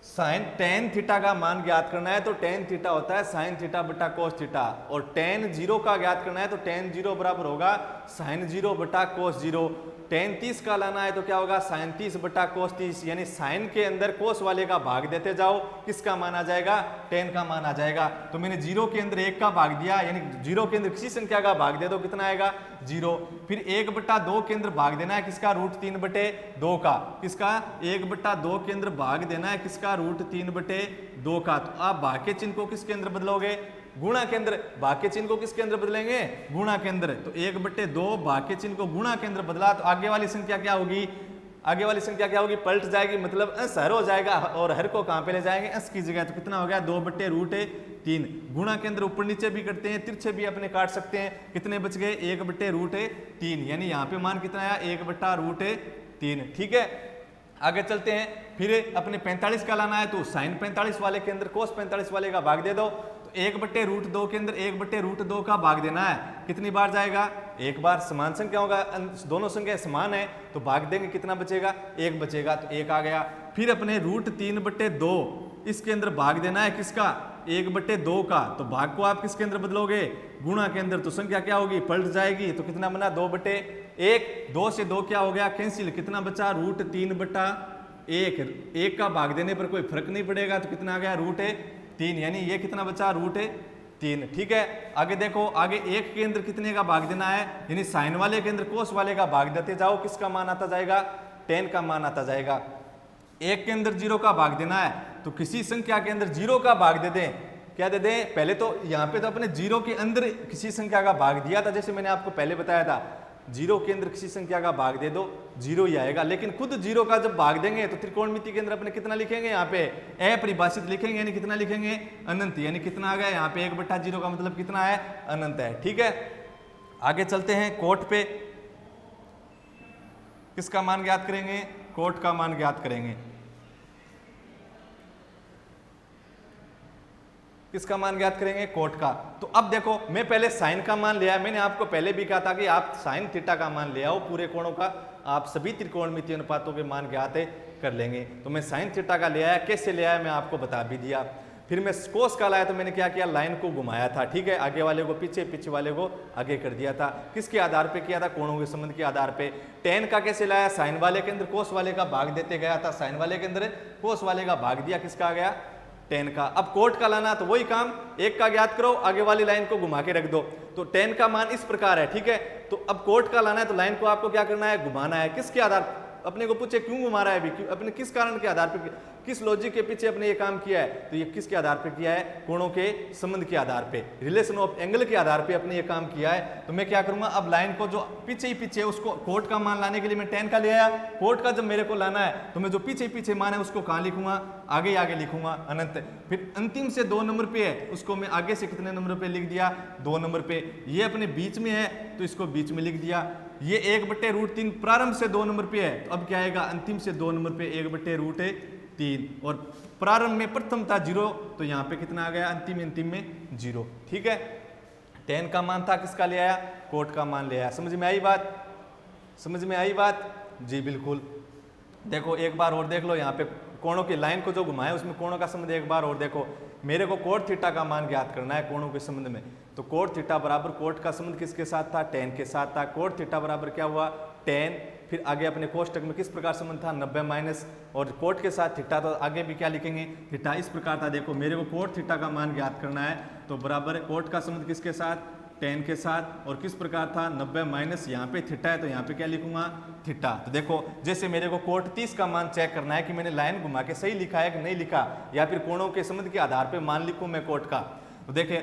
साइन टेन थीटा का मान ज्ञात करना है तो टेन थीटा होता है साइन थीटा बटा कोस थीटा, और टेन 0 का ज्ञात करना है तो टेन 0 बराबर होगा साइन 0 बटा कोस 0। टेन 30 का लाना है तो क्या होगा, साइन 30 बटा कोस 30, यानी साइन के अंदर कोस वाले का भाग देते जाओ, किसका मान आ जाएगा, टेन का मान आ जाएगा। तो मैंने 0 के अंदर 1 का भाग दिया, यानी 0 के अंदर किसी संख्या का भाग दे दो, कितना आएगा, 0। फिर 1 बटा 2 के अंदर भाग देना है किसका, √3 बटे 2 का। किसका, 1 बटा 2 के अंदर भाग देना है किसका, √3 बटे 2 का। तो आप भाग के चिन्ह को किसके अंदर बदलोगे, गुणा के अंदर। भाग के चिन्ह को किसके अंदर बदलेंगे, गुणा के अंदर। तो 1 बटे 2 भाग के चिन्ह को गुणा के अंदर बदला तो आगे वाली संख्या क्या होगी, आगे वाली संख्या क्या होगी, पलट जाएगी, मतलब अंश हर हो जाएगा, और हर को कहां पे ले जाएंगे, अंश की जगह। तो कितना हो गया, 2 बटे √3। गुणा के अंदर ऊपर नीचे भी करते हैं, तिरछे भी अपने काट सकते हैं। कितने बच गए, 1 बटे √3, यानी यहाँ पे मान कितना आया, 1 बटा √3। ठीक है। आगे चलते हैं। फिर अपने 45 का लाना है तो साइन 45 वाले के अंदर कोस 45 वाले का भाग दे दो। तो 1 बटे √2 के अंदर 1 बटे √2 का भाग देना है, कितनी बार जाएगा, एक बार। समान संख्या होगा, दोनों संख्या समान है तो भाग देंगे, कितना बचेगा, 1 बचेगा, तो 1 आ गया। फिर अपने √3 बटे 2 इसके अंदर भाग देना है किसका, 1 बटे 2 का। तो भाग को आप किसके अंदर बदलोगे, गुणा के अंदर। तो संख्या क्या होगी, पलट जाएगी। तो कितना बना, 2 बटे 1, 2 से 2 क्या हो गया, कैंसिल। कितना बचा, √3 बटा 1। 1 का भाग देने पर कोई फर्क नहीं पड़ेगा, तो कितना आ गया, √3, यानी ये कितना बचा, √3। ठीक है। आगे देखो, आगे 1 के अंदर कितने का भाग देना है, यानी साइन वाले के अंदर कोस वाले का भाग देते जाओ, किसका मान आता जाएगा, टेन का मान आता जाएगा। 1 के अंदर 0 का भाग देना है तो किसी संख्या के अंदर 0 का भाग दे दें। क्या दे दें, पहले तो यहाँ पे तो अपने 0 के अंदर किसी संख्या का भाग दिया था, जैसे मैंने आपको पहले बताया था, 0 के अंदर किसी संख्या का भाग दे दो, 0 ही आएगा। लेकिन खुद 0 का जब भाग देंगे तो त्रिकोणमिति के अंदर अपने कितना लिखेंगे, यहाँ पे अपरिभाषित लिखेंगे, यानी कितना लिखेंगे, अनंत। यानी कितना आ गया, यहाँ पे 1 बटा 0 का मतलब कितना है, अनंत है। ठीक है। आगे चलते हैं कोट पे। किसका मान ज्ञात करेंगे, कोट का मान ज्ञात करेंगे। किसका मान ज्ञात करेंगे? कोट का। तो अब देखो मैं पहले साइन का मान लिया है, मैंने आपको पहले भी कहा था कि आप साइन थीटा का मान ले आओ पूरे कोणों का, आप सभी त्रिकोणमितीय अनुपातों के मान ज्ञात कर लेंगे। तो मैं साइन थीटा का ले आया, कैसे ले आया मैं आपको बता भी दिया। फिर मैं कोस का लाया तो मैंने क्या किया, लाइन को घुमाया था, ठीक है, आगे वाले को पीछे, पीछे वाले को आगे कर दिया था। किसके आधार पे किया था? कोणों के संबंध के आधार पे। टेन का कैसे लाया? साइन वाले के अंदर कोस वाले का भाग देते गया था, साइन वाले के अंदर कोस वाले का भाग दिया, किसका आ गया? टेन का। अब कोट का लाना तो वही काम, एक का ज्ञात करो, आगे वाली लाइन को घुमा के रख दो। तो टेन का मान इस प्रकार है, ठीक है। तो अब कोट का लाना है तो लाइन को आपको क्या करना है? घुमाना है। किसके आधार? अपने को पूछे क्यों घुमा रहा है अभी, अपने किस कारण के आधार पे, किस लॉजिक के पीछे अपने ये काम किया है? तो ये किसके आधार पे किया है? कोणों के संबंध के आधार पे, रिलेशन ऑफ एंगल के आधार पे अपने ये काम किया है। तो मैं क्या करूंगा, अब लाइन को जो पीछे ही पीछे उसको कोट का मान लाने के लिए मैं टेन का ले आया। कोट का जब मेरे को लाना है तो मैं जो पीछे पीछे मान है उसको कहाँ लिखूंगा? आगे आगे लिखूंगा, अनंत। फिर अंतिम से 2 नंबर पे है उसको मैं आगे से कितने नंबर पे लिख दिया? 2 नंबर पे। ये अपने बीच में है तो इसको बीच में लिख दिया। ये 1/√3 प्रारंभ से 2 नंबर पे है, तो अब क्या आएगा? अंतिम से 2 नंबर पे 1/√3। और प्रारंभ में प्रथम था 0, तो यहाँ पे कितना आ गया? अंतिम में 0, ठीक है। टेन का मान था, किसका ले आया? कोट का मान ले आया। समझ में आई बात? समझ में आई बात? जी बिल्कुल। देखो एक बार और देख लो, यहाँ पे कोणों की लाइन को जो घुमाया उसमें कोणों का संबंध एक बार और देखो। मेरे को कोट थीटा का मान ज्ञात करना है कोणों के संबंध में, तो कोट थीटा बराबर कोट का संबंध किसके साथ था? टेन के साथ था। कोट थीटा बराबर क्या हुआ? टेन। फिर आगे अपने कोष्टक में किस प्रकार संबंध था? 90 माइनस, और कोट के साथ थीटा, तो आगे भी क्या लिखेंगे? थीटा। इस प्रकार था। देखो मेरे को कोट थीटा का मान ज्ञात करना है, तो बराबर कोट का संबंध किसके साथ? टेन के साथ। और किस प्रकार था? 90 माइनस, यहाँ पे थीटा है तो यहाँ पे क्या लिखूंगा? थीटा। तो देखो जैसे मेरे को कोट 30 का मान चेक करना है कि मैंने लाइन घुमा के सही लिखा है कि नहीं लिखा, या फिर कोणों के संबंध के आधार पे मान लिखूं मैं कोट का। तो देखिए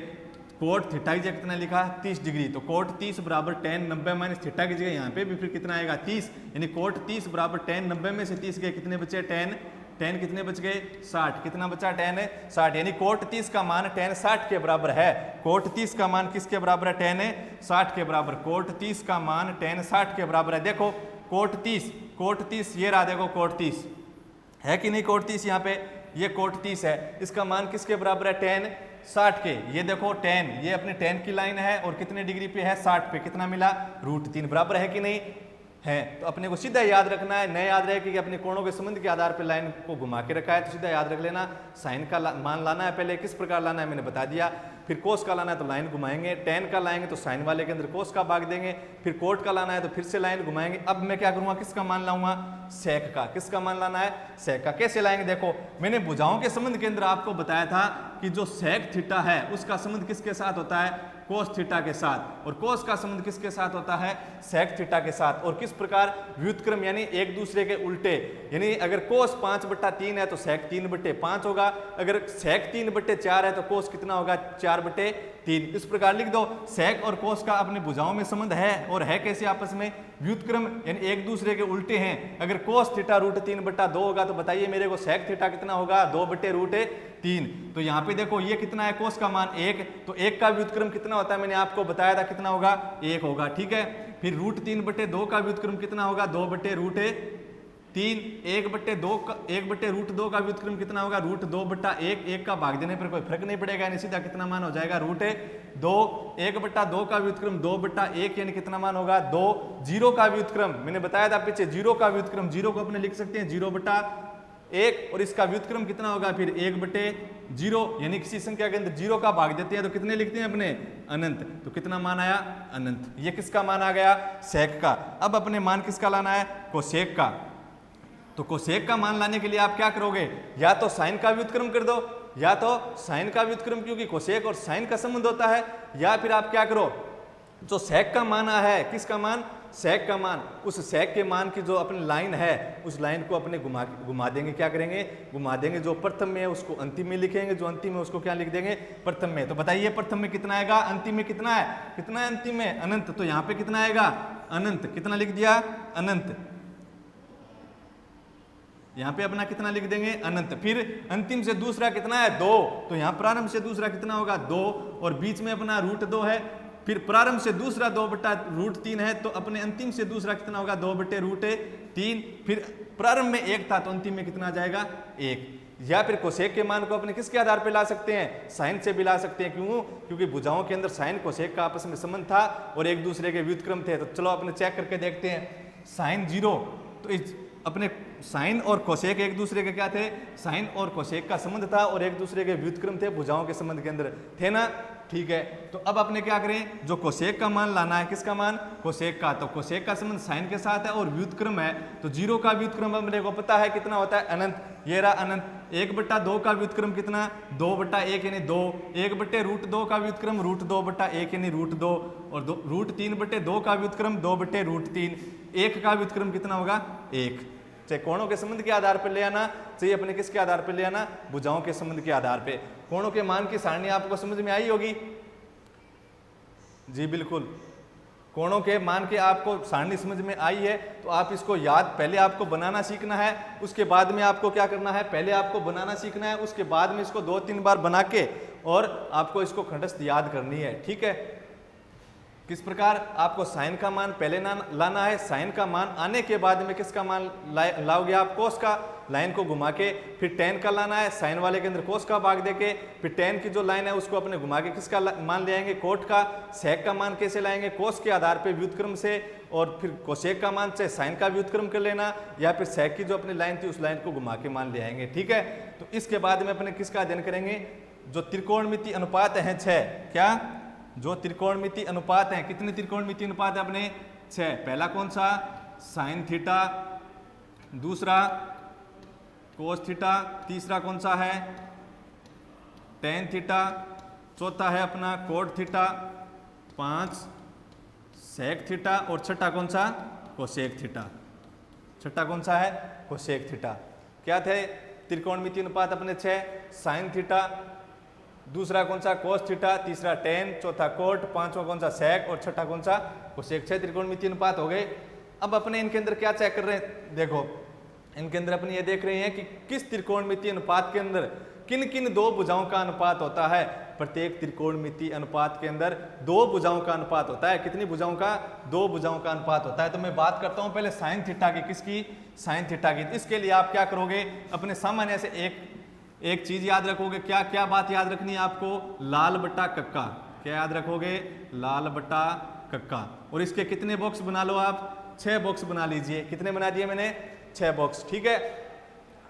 कोट थीटा की जगह कितना लिखा? 30 डिग्री। तो कोट 30 बराबर टेन 90 माइनस थीटा की जगह यहाँ पे भी फिर कितना आएगा? 30। यानी कोट 30 बराबर टेन 90 में से 30 गए, कितने बचे? टेन। टेन कितने बच गए? 60। कितना बचा? टेन 60। यानी कोट 30 का मान टेन 60 के बराबर है। कोट 30 का मान किसके बराबर है? टेन 60 के बराबर। कोट 30 का मान टेन 60 के बराबर है। देखो कोट 30 ये रहा, देखो कोट 30 है कि नहीं? कोट 30 यहाँ पे ये कोट 30 है, इसका मान किसके बराबर है? टेन 60 के। ये देखो टेन, ये अपने टेन की लाइन है और कितने डिग्री पे है? 60 पे। कितना मिला? √3 बराबर है कि नहीं है? तो अपने को सीधा याद रखना है, न याद रहे कि अपने कोणों के संबंध के आधार पर लाइन को घुमा के रखा है, तो सीधा याद रख लेना। साइन का मान लाना है पहले, किस प्रकार लाना है मैंने बता दिया। फिर कोस का लाना है तो लाइन घुमाएंगे, टेन का लाएंगे तो साइन वाले के अंदर कोस का भाग देंगे, फिर कोट का लाना है तो फिर से लाइन घुमाएंगे। अब मैं क्या करूंगा? किसका मान लाऊंगा? सेक का। किसका मान लाना है? सेक का। कैसे लाएंगे? देखो मैंने भुजाओं के संबंध के अंदर आपको बताया था कि जो सेक थीटा है उसका संबंध किसके साथ होता है? कोस थीटा के साथ। और कोस का संबंध किसके साथ होता है? सेक थीटा के साथ। और किस प्रकार? व्युत्क्रम, यानी एक दूसरे के उल्टे। यानी अगर कोस 5/3 है तो सेक 3/5 होगा, अगर सेक 3/4 है तो कोस कितना होगा? 4/3। इस प्रकार लिख दो। सेक और कोस का अपनी भुजाओं में संबंध है, और है कैसे आपस में? व्युत्क्रम, यानी एक दूसरे के उल्टे हैं। अगर कोस थीटा √3/2 होगा तो बताइए मेरे को सेक थीटा कितना होगा? 2/√3। तो यहाँ पे देखो ये कितना है? कोस का मान 1, तो 1 का व्युत्क्रम कितना होता है? मैंने आपको बताया था कितना होगा? 1 होगा, ठीक है। फिर √3/2 का व्युत्क्रम कितना होगा? 2/√3। 1/2 का व्युत्क्रम कितना होगा? √2/1। 1 का भाग देने पर कोई फर्क नहीं पड़ेगा, यानी सीधा कितना मान हो जाएगा? √2। 1/2 का व्युत्क्रम 2/1, यानी कितना मान होगा? 2। 0 का व्युत्क्रम मैंने बताया था पीछे, 0 का व्युत्क्रम, 0 को अपने लिख सकते हैं 0/1, और इसका व्युत्क्रम कितना होगा? फिर 1/0, यानी किसी संख्या के अंदर 0 का भाग देते हैं तो कितने लिखते हैं अपने? अनंत। तो कितना मान आया? अनंत। ये किसका मान आ गया? सेक का। अब अपने मान किसका लाना है? कोसेक का। तो कोसेक का मान लाने के लिए आप क्या करोगे? या तो साइन का व्युत्क्रम कर दो, या तो साइन का व्युत्क्रम, क्योंकि कोसेक और साइन का संबंध होता है, या फिर आप क्या करो? जो सेक का मान है, किसका मान? सेक का मान। उस सेक के मान की जो अपनी लाइन है उस लाइन को अपने घुमा देंगे। क्या करेंगे? घुमा देंगे। जो प्रथम में है उसको अंतिम में लिखेंगे, जो अंतिम में उसको क्या लिख देंगे? प्रथम में। तो बताइए प्रथम में कितना आएगा? अंतिम में कितना है? कितना है अंतिम में? अनंत। तो यहाँ पे कितना आएगा? अनंत। कितना लिख दिया? अनंत। यहाँ पे अपना कितना लिख देंगे? अनंत। फिर अंतिम से दूसरा कितना है? 2, तो यहाँ प्रारंभ से दूसरा कितना होगा? 2, और बीच में अपना √2 है। फिर प्रारंभ से दूसरा 2/√3 है तो अपने अंतिम से दूसरा कितना होगा 2/√3। फिर प्रारंभ में 1 था तो अंतिम में कितना आ जाएगा 1। या फिर कोसेक के मान को अपने किसके आधार पर ला सकते हैं, साइन से भी ला सकते हैं। क्यों? क्योंकि भुजाओं के अंदर साइन कोसेक का आपस में संबंध था और एक दूसरे के व्युत्क्रम थे। तो चलो अपने चेक करके देखते हैं। साइन 0 तो इस अपने साइन और कोसेक एक दूसरे के क्या थे, साइन और कोसेक का संबंध था और एक दूसरे के व्युत्क्रम थे, भुजाओं के संबंध के अंदर थे ना। ठीक है, तो अब अपने क्या करें, जो कोसेक का मान लाना है, किसका मान, कोसेक का। तो कोसेक का संबंध साइन के साथ है और व्युत्क्रम है तो 0 का व्युत्क्रम अपने को पता है कितना होता है, अनंत। ये रहा अनंत। 1/2 का व्युत्क्रम कितना, 2/1 यानी 2। 1/√2 का व्युत्क्रम √2/1 यानी √2 और √3/2 का व्युत्क्रम 2/√3। 1 का व्युत्क्रम कितना होगा 1। चाहे कोणों के संबंध के आधार पर ले आना चाहिए, अपने किसके आधार पर ले आना, भुजाओं के संबंध के आधार पे। कोणों के मान की सारणी आपको समझ में आई होगी जी, बिल्कुल। कोणों के मान के आपको सारणी समझ में आई है तो आप इसको याद, पहले आपको बनाना सीखना है, उसके बाद में आपको क्या करना है, पहले आपको बनाना सीखना है, उसके बाद में इसको 2-3 बार बना के और आपको इसको खंडस्थ याद करनी है। ठीक है, किस प्रकार आपको साइन का मान पहले लाना है, साइन का मान आने के बाद में किसका मान लाओगे आप, कोस का, लाइन को घुमा के। फिर टेन का लाना है, साइन वाले के अंदर कोस का भाग देके। फिर टेन की जो लाइन है उसको अपने घुमा के किसका मान ले आएंगे, कोट का। सेक का मान कैसे लाएंगे, कोस के आधार पे व्युत्क्रम से। और फिर कोसेक का मान से साइन का व्युत्क्रम कर लेना, या फिर सेक की जो अपनी लाइन थी उस लाइन को घुमा के मान ले आएंगे। ठीक है, तो इसके बाद में अपने किसका अध्ययन करेंगे, जो त्रिकोणमिति अनुपात है 6। क्या, जो त्रिकोणमिति अनुपात हैं, कितने त्रिकोणमिति अनुपात है अपने 6। पहला कौन सा, साइन थीटा, दूसरा कोस थीटा, तीसरा कौन सा है टेन थीटा, चौथा है अपना कोट थीटा, 5 सेक थीटा और छठा कौन सा, कोसेक थीटा। छठा कौन सा है, कोसेक थीटा। क्या थे त्रिकोणमिति अनुपात अपने 6, साइन थीटा, दूसरा कौन सा कोस थीटा, तीसरा टेन, चौथा कोट, पांचवा कौन सा सेक और छठा कौन सा कोसेक। 6 त्रिकोणमिति अनुपात हो गए। अब अपने इनके अंदर क्या चेक कर रहे हैं, देखो इनके अंदर अपने ये देख रहे हैं कि किस त्रिकोणमिति अनुपात के अंदर किन किन 2 भुजाओं का अनुपात होता है। प्रत्येक त्रिकोणमिति अनुपात के अंदर 2 भुजाओं का अनुपात होता है। कितनी भुजाओं का, 2 भुजाओं का अनुपात होता है। तो मैं बात करता हूं पहले साइन थीटा की, किसकी, साइन थीटा की। इसके लिए आप क्या करोगे, अपने सामान्य से एक चीज याद रखोगे। क्या क्या बात याद रखनी है आपको, लाल बट्टा कक्का। क्या याद रखोगे, लाल बट्टा कक्का। और इसके कितने बॉक्स बना लो आप, 6 बॉक्स बना लीजिए। कितने बना दिए मैंने, 6 बॉक्स। ठीक है,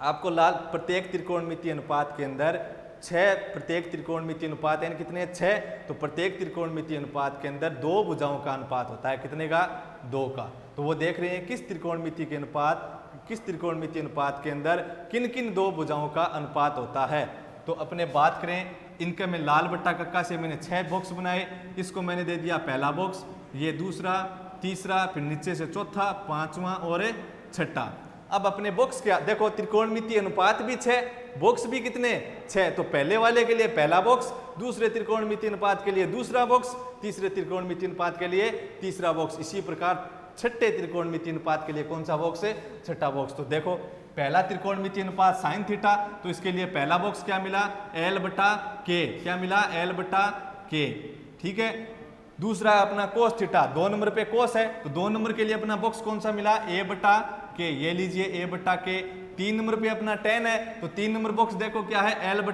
आपको लाल प्रत्येक त्रिकोणमिति अनुपात के अंदर 6, प्रत्येक त्रिकोणमिति अनुपात यानी कितने 6, तो प्रत्येक त्रिकोणमिति अनुपात के अंदर 2 भुजाओं का अनुपात होता है। कितने का, 2 का। तो वो देख रहे हैं किस त्रिकोणमिति के अनुपात, किस त्रिकोणमिति अनुपात के अंदर किन किन 2 भुजाओं का अनुपात होता है। तो अपने बात करें इनका, मैं लाल बट्टा कक्का से मैंने 6 बॉक्स बनाए। इसको मैंने दे दिया पहला बॉक्स, ये दूसरा, तीसरा, फिर नीचे से चौथा, 5वां और 6ठा। अब अपने बॉक्स क्या देखो, त्रिकोणमिति अनुपात भी 6, बॉक्स भी कितने 6। तो पहले वाले के लिए पहला बॉक्स, दूसरे त्रिकोणमिति अनुपात के लिए दूसरा बॉक्स, तीसरे त्रिकोणमिति अनुपात के लिए तीसरा बॉक्स। इसी प्रकार छठे त्रिकोणमिति अनुपात के लिए कौन सा बॉक्स है, छठा बॉक्स। तो देखो पहला त्रिकोणमिति अनुपात साइन थीटा, तो इसके लिए पहला बॉक्स क्या मिला, L/K। क्या मिला, L/K। ठीक है, दूसरा अपना कोस थीटा, 2 नंबर पे कोस है तो 2 नंबर के लिए अपना बॉक्स कौन सा मिला, A/K। ये लीजिए A/K। 3 नंबर पे अपना टेन है तो 3 नंबर बॉक्स देखो क्या है, L/A।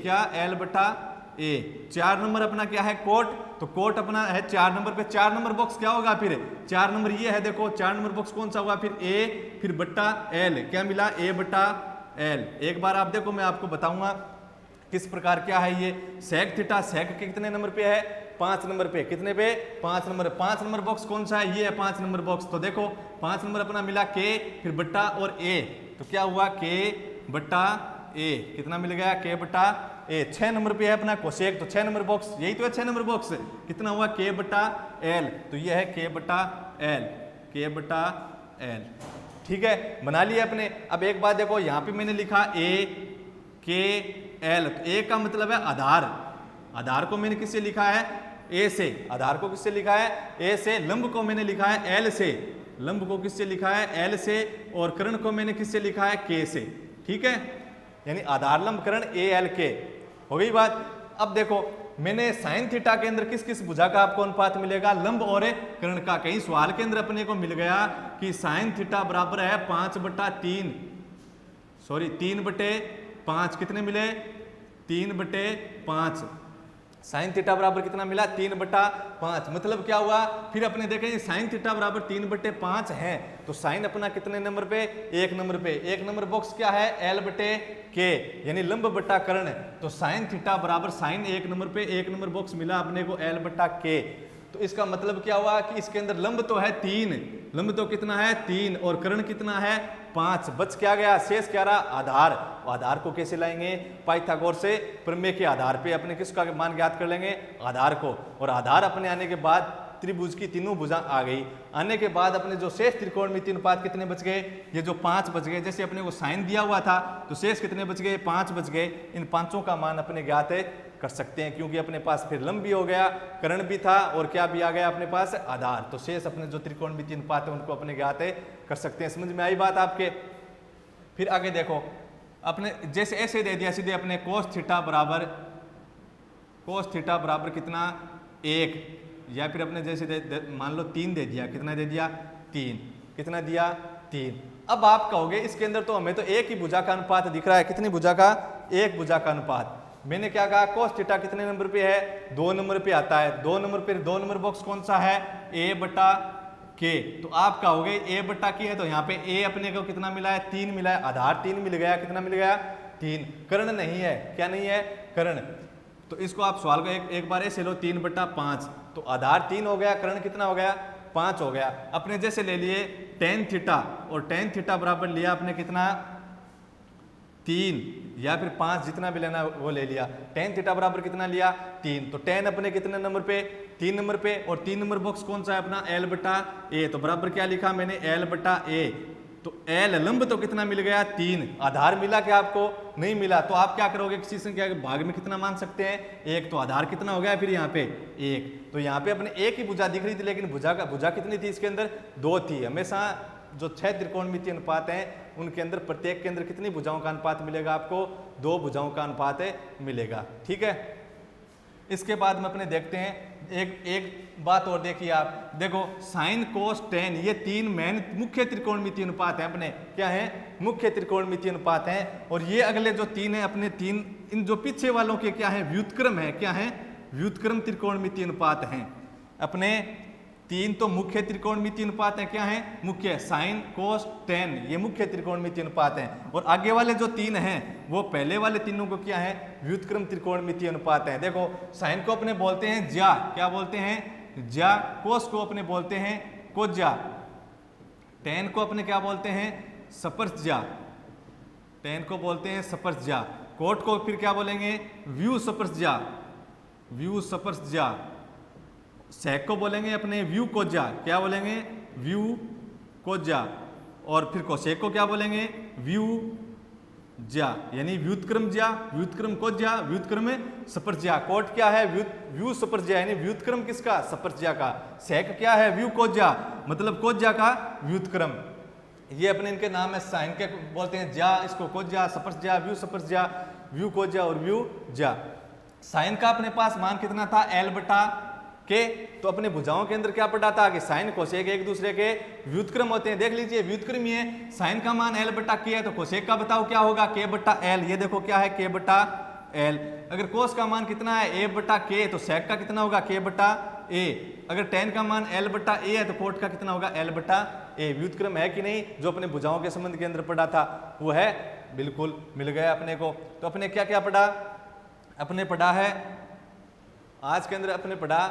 क्या, L/A। 4 नंबर अपना क्या है, कोट, तो कोट अपना है 4 नंबर पे। 4 नंबर बॉक्स क्या होगा फिर, 4 नंबर ये है, देखो 4 नंबर बॉक्स कौन सा होगा फिर, A फिर बट्टा L। क्या मिला, A/L। एक बार आप देखो, मैं आपको बताऊंगा किस प्रकार क्या है ये। सेक थीटा, सेक के कितने नंबर पे है, 5 नंबर पे। कितने पे, 5 नंबर। 5 नंबर बॉक्स कौन सा है, ये है 5 नंबर बॉक्स। तो देखो 5 नंबर अपना मिला K फिर बट्टा और A, तो क्या हुआ K/A। कितना मिल गया, K/A। 6 नंबर पे है अपना कोसेक, तो 6 नंबर बॉक्स, यही तो है 6 नंबर बॉक्स। कितना हुआ, K/L। तो ये है K/L, K/L। ठीक है, बना लिया अपने। अब एक बात देखो, यहाँ पे मैंने लिखा A/K/L, तो A का मतलब है आधार। आधार को मैंने किससे लिखा है, A से। आधार को किससे लिखा है, A से। लंब को मैंने लिखा है L से, लंब को किससे लिखा है, L से। और कर्ण को मैंने किससे लिखा है, K से। ठीक है, यानी आधार लंब कर्ण ALK। हो गई बात। अब देखो मैंने साइन थीटा के अंदर किस किस भुजा का आपको अनुपात मिलेगा, लंब और कर्ण का। कहीं सवाल के अंदर अपने को मिल गया कि साइन थीटा बराबर है 5/3, सॉरी 3/5, कितने मिले 3/5। साइन थीटा बराबर कितना मिला 3/5। मतलब क्या हुआ, फिर अपने देखें साइन थीटा बराबर 3/5 है तो साइन अपना कितने नंबर पे, 1 नंबर पे। 1 नंबर बॉक्स क्या है L/K, यानी लंब बट्टा कर्ण। तो साइन थीटा बराबर साइन 1 नंबर पे, 1 नंबर बॉक्स मिला अपने को L/K। तो इसका मतलब क्या हुआ कि इसके अंदर लंब तो है 3, लंब तो कितना है 3 और कर्ण कितना है 5। बच क्या गया, शेष क्या रहा, आधार। आधार को कैसे लाएंगे, पाइथागोरस से प्रमेय के आधार पे अपने किसका मान ज्ञात कर लेंगे, आधार को। और आधार अपने आने के बाद त्रिभुज की तीनों भुजा आ गई। आने के बाद अपने जो शेष त्रिकोणमिति अनुपात कितने बच गए, ये जो 5 बच गए। जैसे अपने को साइन दिया हुआ था तो शेष कितने बच गए, 5 बच गए। इन पांचों का मान अपने ज्ञात कर सकते हैं क्योंकि अपने पास फिर लंब भी हो गया, कर्ण भी था और क्या भी आ गया अपने पास, आधार। तो शेष अपने जो त्रिकोणमिति अनुपात है उनको अपने ज्ञात कर सकते हैं। समझ में आई बात आपके। फिर आगे देखो, अपने जैसे ऐसे दे दिया सीधे अपने कोस थीटा बराबर कितना 1, या फिर अपने जैसे मान लो 3 दे दिया, कितना दे दिया 3, कितना दिया 3। अब आप कहोगे इसके अंदर तो हमें तो एक ही भुजा का अनुपात दिख रहा है, कितनी भुजा का, एक भुजा का अनुपात। मैंने क्या कहा, कोस थीटा कितने नंबर पे है, 2 नंबर पे आता है। 2 नंबर पे 2 नंबर बॉक्स कौन सा है, A/K। तो आप कहोगे A/K है तो यहाँ पे A अपने को कितना मिला है, 3 मिला है, आधार 3 मिल गया, कितना मिल गया 3। कर्ण नहीं है, क्या नहीं है, कर्ण। तो इसको आप सवाल को एक बार ऐसे लो, 3/5। तो आधार 3 हो गया, कर्ण कितना हो गया 5 हो गया। अपने जैसे ले लिए tan थीटा, और tan थीटा बराबर लिया अपने कितना 3 या फिर 5, जितना भी लेना वो ले लिया। tan थीटा बराबर कितना लिया 3। तो tan अपने कितने नंबर पे, 3 नंबर पे। और 3 नंबर बॉक्स कौन सा है अपना, L/A। तो बराबर क्या लिखा मैंने, L/A। तो L लंब तो कितना मिल गया 3, आधार मिला क्या आपको, नहीं मिला। तो आप क्या करोगे, किसी संख्या के भाग में कितना मान सकते हैं, 1। तो आधार कितना हो गया फिर यहाँ पे 1। तो यहाँ पे अपने एक ही भुजा दिख रही थी, लेकिन भुजा कितनी थी इसके अंदर, 2 थी। हमेशा जो 6 त्रिकोणमितीय अनुपात हैं उनके अंदर प्रत्येक के अंदर कितनी भुजाओं का अनुपात मिलेगा आपको, 2 भुजाओं का अनुपात मिलेगा। ठीक है। इसके बाद में अपने देखते हैं एक बात और देखिए आप, देखो साइन कोस टेन, ये 3 मेन मुख्य त्रिकोणमितीय अनुपात हैं अपने, क्या है, मुख्य त्रिकोणमितीय अनुपात हैं। और ये अगले जो 3 है अपने 3, इन जो पीछे वालों के क्या है, व्युत्क्रम है, क्या है, व्युत्क्रम त्रिकोणमितीय अनुपात हैं। अपने 3 तो मुख्य त्रिकोणमितीय अनुपात है, क्या है, मुख्य, साइन कोस टेन, ये मुख्य त्रिकोणमितीय अनुपात हैं। और आगे वाले जो 3 हैं वो पहले वाले तीनों को क्या है, व्युत्क्रम त्रिकोणमितीय अनुपात है। देखो साइन को अपने बोलते हैं ज्या, क्या बोलते हैं, ज्या। कोस को अपने बोलते हैं कोज्या। टेन को अपने क्या बोलते हैं, स्पर्शज्या। टेन को बोलते हैं स्पर्शज्या। कोट को फिर क्या बोलेंगे, व्यू स्पर्शज्या, व्यू स्पर्शज्या। सेक को बोलेंगे अपने व्यू कोज्या, क्या बोलेंगे, व्यू कोज्या। और फिर कोसेक को क्या बोलेंगे, व्यू ज्या, यानी व्युत्क्रम ज्या, व्युत्क्रम कोज्या, व्युत्क्रम स्पर्शज्या। कोट क्या है, व्यू स्पर्शज्या, यानी व्युत्क्रम किसका, स्पर्शज्या का। सेक क्या है, व्यू कोज्या, मतलब कोज्या का व्युत्क्रम। ये अपने इनके नाम है, साइन के बोलते हैं ज्या, इसको कोज्या, स्पर्शज्या, व्यू स्पर्शज्या, व्यू कोज्या और व्यू ज्या। साइन का अपने पास मान कितना था, L/K। तो अपने भुजाओं के अंदर क्या पढ़ा था कि साइन कोसेक एक दूसरे के व्युत्क्रम होते हैं। देख लीजिए व्युत्क्रम ही है, साइन का मान L/K है तो कोसेक का बताओ क्या होगा, K/L। ये देखो क्या है, K/L। अगर कोस का मान कितना है, A/K, तो सेक का कितना होगा, K/A। अगर टेन का मान L/A है तो कोट का कितना होगा, L/A। व्युत्क्रम है कि नहीं, जो अपने भुजाओं के संबंध के अंदर पढ़ा था वो है, बिल्कुल मिल गया अपने को। तो अपने क्या क्या पढ़ा, अपने पढ़ा है आज के अंदर, अपने पढ़ा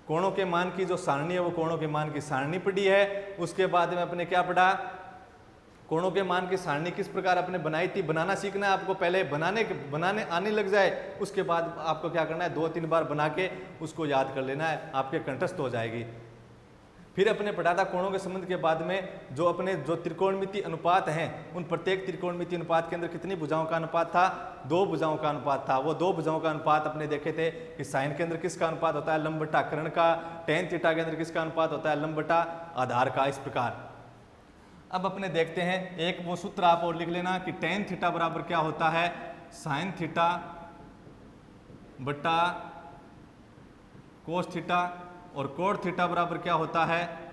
कोणों के मान की जो सारणी है वो कोणों के मान की सारणी पढ़ी है। उसके बाद में अपने क्या पढ़ा, कोणों के मान की सारणी किस प्रकार अपने बनाई थी, बनाना सीखना है आपको। पहले बनाने आने लग जाए, उसके बाद आपको क्या करना है, 2-3 बार बना के उसको याद कर लेना है, आपके कंठस्थ हो जाएगी। फिर अपने पढ़ा था कोणों के संबंध के बाद में जो अपने जो त्रिकोणमितीय अनुपात हैं उन प्रत्येक त्रिकोणमितीय अनुपात के अंदर कितनी भुजाओं का अनुपात था, 2 भुजाओं का अनुपात था। वो 2 भुजाओं का अनुपात अपने देखे थे कि साइन के अंदर किसका अनुपात होता है, लंब बटा कर्ण का। tan थीटा के अंदर किसका अनुपात होता है, लंब बटा आधार का। इस प्रकार अब अपने देखते हैं एक वो सूत्र आप और लिख लेना कि tan थीटा बराबर क्या होता है, साइन थीटा बटा कोस थीटा और कोट थीटा बराबर क्या होता है,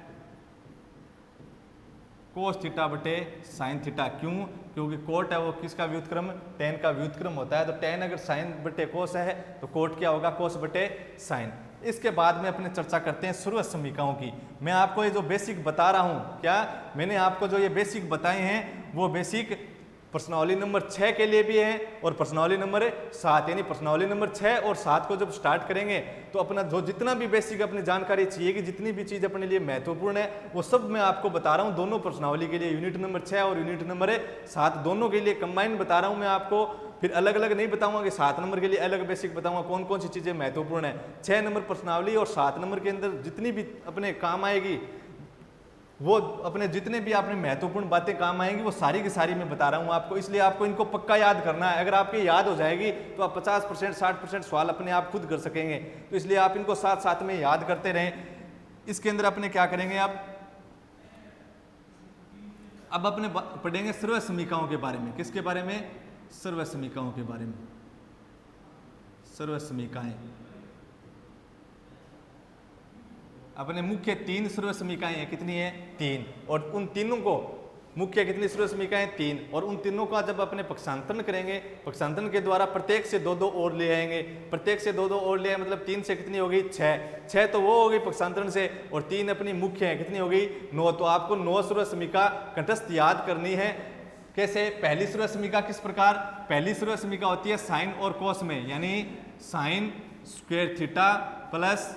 कोस थीटा बटे साइन थीटा। क्यों? क्योंकि कोट है वो किसका व्युत्क्रम, टेन का व्युत्क्रम होता है। तो टेन अगर साइन बटे कोस है तो कोट क्या होगा, कोस बटे साइन। इसके बाद में अपने चर्चा करते हैं सर्व समीकरणों की। मैं आपको ये जो बेसिक बता रहा हूँ, क्या मैंने आपको जो ये बेसिक बताए हैं वो बेसिक प्रश्नावली नंबर 6 के लिए भी है और प्रश्नावली नंबर 7, यानी प्रश्नावली नंबर 6 और 7 को जब स्टार्ट करेंगे तो अपना जो जितना भी बेसिक अपनी जानकारी चाहिए कि जितनी भी चीज़ अपने लिए महत्वपूर्ण है वो सब मैं आपको बता रहा हूँ दोनों प्रश्नावली के लिए, यूनिट नंबर 6 और यूनिट नंबर 7 दोनों के लिए कंबाइन बता रहा हूँ मैं आपको। फिर अलग अलग नहीं बताऊंगा कि 7 नंबर के लिए अलग बेसिक बताऊंगा कौन कौन सी चीज़ें महत्वपूर्ण है। 6 नंबर प्रश्नावली और 7 नंबर के अंदर जितनी भी अपने काम आएगी वो अपने जितने भी आपने महत्वपूर्ण बातें काम आएंगी वो सारी की सारी मैं बता रहा हूँ आपको। इसलिए आपको इनको पक्का याद करना है। अगर आपके याद हो जाएगी तो आप 50% 60% सवाल अपने आप खुद कर सकेंगे। तो इसलिए आप इनको साथ साथ में याद करते रहें। इसके अंदर अपने क्या करेंगे, अब अपने पढ़ेंगे सर्व समीकरणों के बारे में। किसके बारे में? सर्व समीकरणों के बारे में। सर्व समीकरण अपने मुख्य 3 सर्व समीकरण है, कितनी है? 3। और उन तीनों को मुख्य कितनी सर्व समीकरण? 3। और उन तीनों का जब अपने पक्षांतरण करेंगे, पक्षांतरण के द्वारा प्रत्येक से 2-2 और ले आएंगे। प्रत्येक से 2-2 और ले आए मतलब 3 से कितनी हो गई? 6 तो वो हो गई पक्षांतरण से, और 3 अपनी मुख्य है, कितनी हो गई? 9। तो आपको 9 सर्व समीकरण कंठस्थ याद करनी है। कैसे? पहली सर्व समीकरण किस प्रकार? पहली सर्व समीकरण होती है साइन और कोस में, यानी sine square theta plus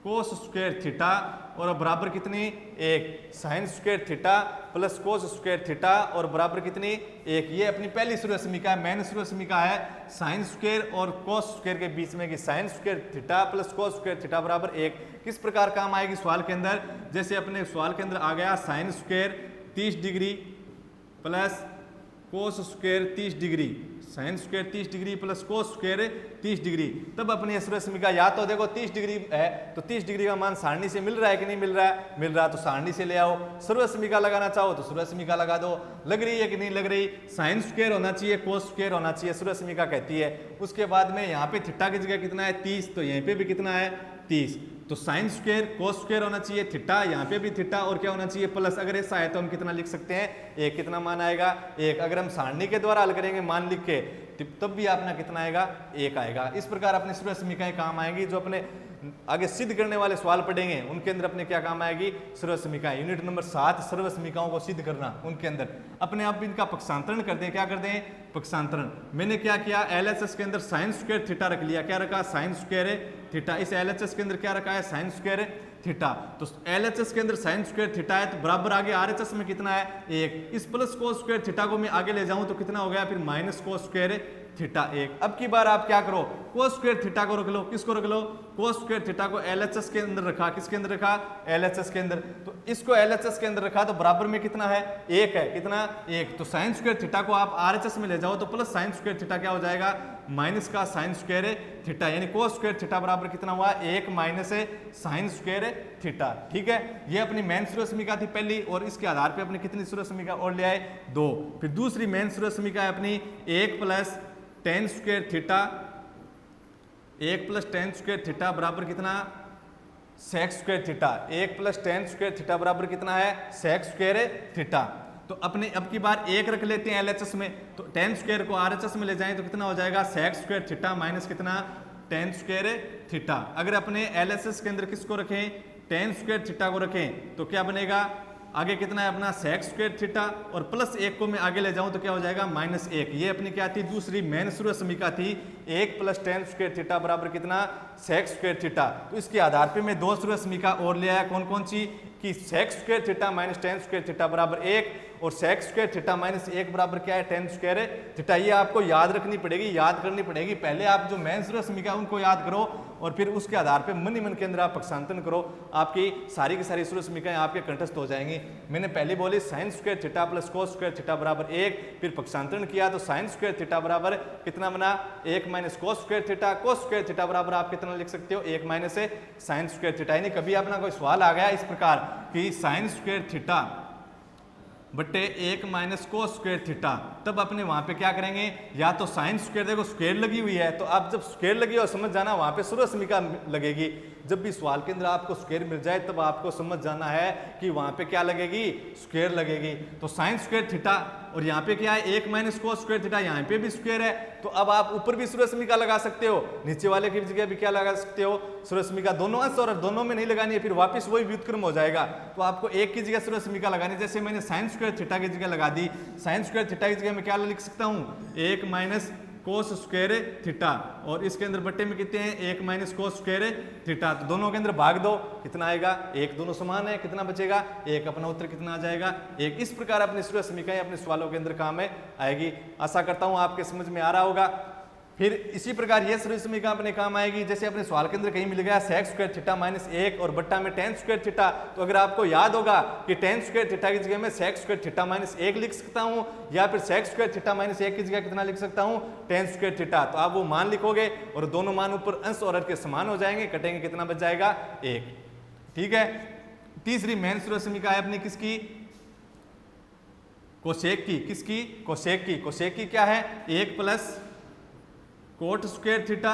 cos square theta और बराबर कितनी? 1। Sine square theta plus cos square theta और बराबर कितनी? 1। ये अपनी पहली सर्व समीकरण, मेन सर्व समीकरण है साइन स्क्वायर और कोस स्क्वायर के बीच में कि sine square theta plus cos square theta बराबर 1। किस प्रकार काम आएगी सवाल के अंदर? जैसे अपने सवाल के अंदर आ गया sine square 30 degree plus cos square 30 degree, sine square 30 degree plus cos square 30 degree. तब अपनी सर्व समीकरण या तो देखो 30 डिग्री है तो 30 डिग्री का मान सारणी से मिल रहा है कि नहीं मिल रहा है? मिल रहा है, तो सारणी से ले आओ। सर्व समीकरण लगाना चाहो तो सर्व समीकरण लगा दो। लग रही है कि नहीं लग रही? साइन स्क्वायर होना चाहिए, कोस स्क्वायर होना चाहिए, सर्व समीकरण कहती है। उसके बाद में यहाँ पे थीटा की जगह कितना है? 30, तो यहीं पे भी कितना है? 30। तो साइन स्क्वायर कोस स्क्वायर होना चाहिए, थीटा यहाँ पे भी थीटा, और क्या होना चाहिए? प्लस। अगर ऐसा है तो हम कितना लिख सकते हैं? 1। कितना मान आएगा? 1। अगर हम सारणी के द्वारा हल करेंगे मान लिख के तब भी अपना कितना आएगा? 1 आएगा। इस प्रकार अपनी सर्व समीकरण काम आएंगी। जो अपने आगे सिद्ध करने वाले सवाल पढ़ेंगे उनके अंदर अपने क्या काम आएगी? सर्व समीकरण। यूनिट नंबर 7 सर्व समीकरणों को सिद्ध करना, उनके अंदर अपने आप इनका पक्षांतरण कर दें। क्या कर दें? पक्षांतरण। मैंने क्या किया? LHS के अंदर साइन स्क्वायर थीटा रख लिया। क्या रखा? Sine square theta. इस LHS के अंदर क्या रखा है? Sine square theta. तो LHS के अंदर साइन स्क्वायर थीटा है तो बराबर आगे RHS में कितना है? 1। इस प्लस कोस स्क्वायर थीटा को मैं आगे ले जाऊं तो कितना हो गया? फिर माइनस कोस स्क्वायर थीटा 1। अब की बार आप क्या करो? कोस स्क्वायर थीटा को रख लो। किसको रख लो? कोस स्क्वायर थीटा को LHS के अंदर रखा। किसके अंदर रखा? LHS के अंदर। तो इसको LHS के अंदर रखा तो बराबर में कितना है? 1 है। कितना? 1। तो साइन स्क्वायर थीटा को आप RHS में ले जाओ तो प्लस साइन स्क्वायर थीटा क्या हो जाएगा? माइनस का साइन स्क्वायर थीटा, यानी कोस स्क्वायर थीटा बराबर कितना हुआ? 1 माइनस साइन स्क्वायर थीटा। ठीक है, ये अपनी मेन सर्व समीकरण थी पहली, और इसके आधार पे अपने कितनी सर्व समीकरण और ले आए? 2। फिर दूसरी मेन सर्व समीकरण है अपनी 1 plus tan square theta, 1 plus tan square theta बराबर कितना? Sec square theta. 1 plus tan square theta बराबर कितना है? Sec square theta. तो अपने अब की बार 1 रख लेते हैं LHS में, तो टेन स्क्वायर को RHS में ले जाएं तो कितना हो जाएगा? सेक स्क्वायर थीटा माइनस कितना? Ten square theta. अगर अपने LHS के अंदर किसको रखें? टेन स्क्वायर थीटा को रखें तो क्या बनेगा? आगे कितना है अपना? सेक स्क्वायर थीटा, और प्लस 1 को मैं आगे ले जाऊं तो क्या हो जाएगा? -1। ये अपनी क्या थी? दूसरी मेन सर्व समीकरण थी। 1 प्लस टेन स्क्वायर थीटा बराबर कितना? Sec square theta. तो इसके आधार पे मैं 2 सर्व समीकरण और ले आया। कौन कौन सी? कि sec square theta minus tan square theta बराबर 1, और सेक स्क्वायर थीटा माइनस 1 बराबर क्या है? Ten square theta. ये आपको याद रखनी पड़ेगी, याद करनी पड़ेगी। पहले आप जो मेन सर्व समीकरण उनको याद करो, और फिर उसके आधार पे मन ही मन के अंदर आप पक्षांतरण करो। आपकी सारी की सारी सर्व समीकरण आपके कंठस्थ हो जाएंगी। मैंने पहले बोली sine square theta plus cos square theta बराबर 1, फिर पक्षांतरण किया तो साइन स्क्वायर थीटा बराबर कितना बना? 1 minus cos square theta. Cos square theta बराबर आप कितना लिख सकते हो? 1 माइनस साइन स्क्वायर थीटा। यानी कभी अपना कोई सवाल आ गया इस प्रकार कि साइन स्क्वायर थीटा बट्टे 1 माइनस कोस स्क्वायर थीटा। तब अपने वहां पे क्या करेंगे, या तो साइन स्क्वायर, देखो स्क्वायर लगी हुई है तो आप जब स्क्वायर लगी और समझ जाना वहां पे सर्वसमीका लगेगी। जब भी सवाल के अंदर आपको स्क्वायर मिल जाए तब आपको समझ जाना है कि वहां पे क्या लगेगी, स्क्वायर लगेगी। तो साइन स्क्वायर थीटा, और यहाँ पे क्या है 1 माइनस कोस स्क्वायर थीटा, यहाँ पे भी स्क्वायर है। तो अब आप ऊपर भी सर्वसमीका लगा सकते हो, नीचे वाले की जगह भी क्या लगा सकते हो, सर्वसमीका। दोनों अंश और दोनों में नहीं लगानी है, फिर वापस वही व्युत्क्रम हो जाएगा। तो आपको एक की जगह सर्वसमीका लगानी, जैसे मैंने साइन स्क्वायर थीटा की जगह लगा दी। साइन स्क्वायर थीटा की जगह मैं क्या लिख सकता हूँ, 1 माइनस कोस स्क्वायर थीटा, और इसके अंदर बट्टे में कितने हैं, 1 माइनस कोस स्क्वायर थीटा। तो दोनों के अंदर भाग दो, कितना आएगा 1, दोनों समान है, कितना बचेगा 1। अपना उत्तर कितना आ जाएगा 1। इस प्रकार अपनी सर्वसमीकाएं अपने सवालों के अंदर काम में आएगी। आशा करता हूं आपके समझ में आ रहा होगा। फिर इसी प्रकार यह सर्वसमीका अपने काम आएगी, जैसे अपने सवाल के अंदर कहीं मिल गया सेक स्क्वायर थीटा माइनस 1 और बट्टा में टेन स्क्वायर थीटा। तो अगर आपको याद होगा कि टेन स्क्वायर थीटा की जगह में सेक स्क्वायर थीटा माइनस 1 लिख सकता हूं, या फिर सेक स्क्वायर थीटा माइनस 1 की जगह कितना लिख सकता हूं, टेन स्क्वायर थीटा। तो आप वो मान लिखोगे और दोनों मान ऊपर अंश और हर के समान हो जाएंगे, कटेंगे, कितना बच जाएगा 1। ठीक है। तीसरी मेन सर्वसमीका है अपनी किसकी, कोसेक की। किसकी, कोसेक की। कोसेक की क्या है, 1 plus coat square theta,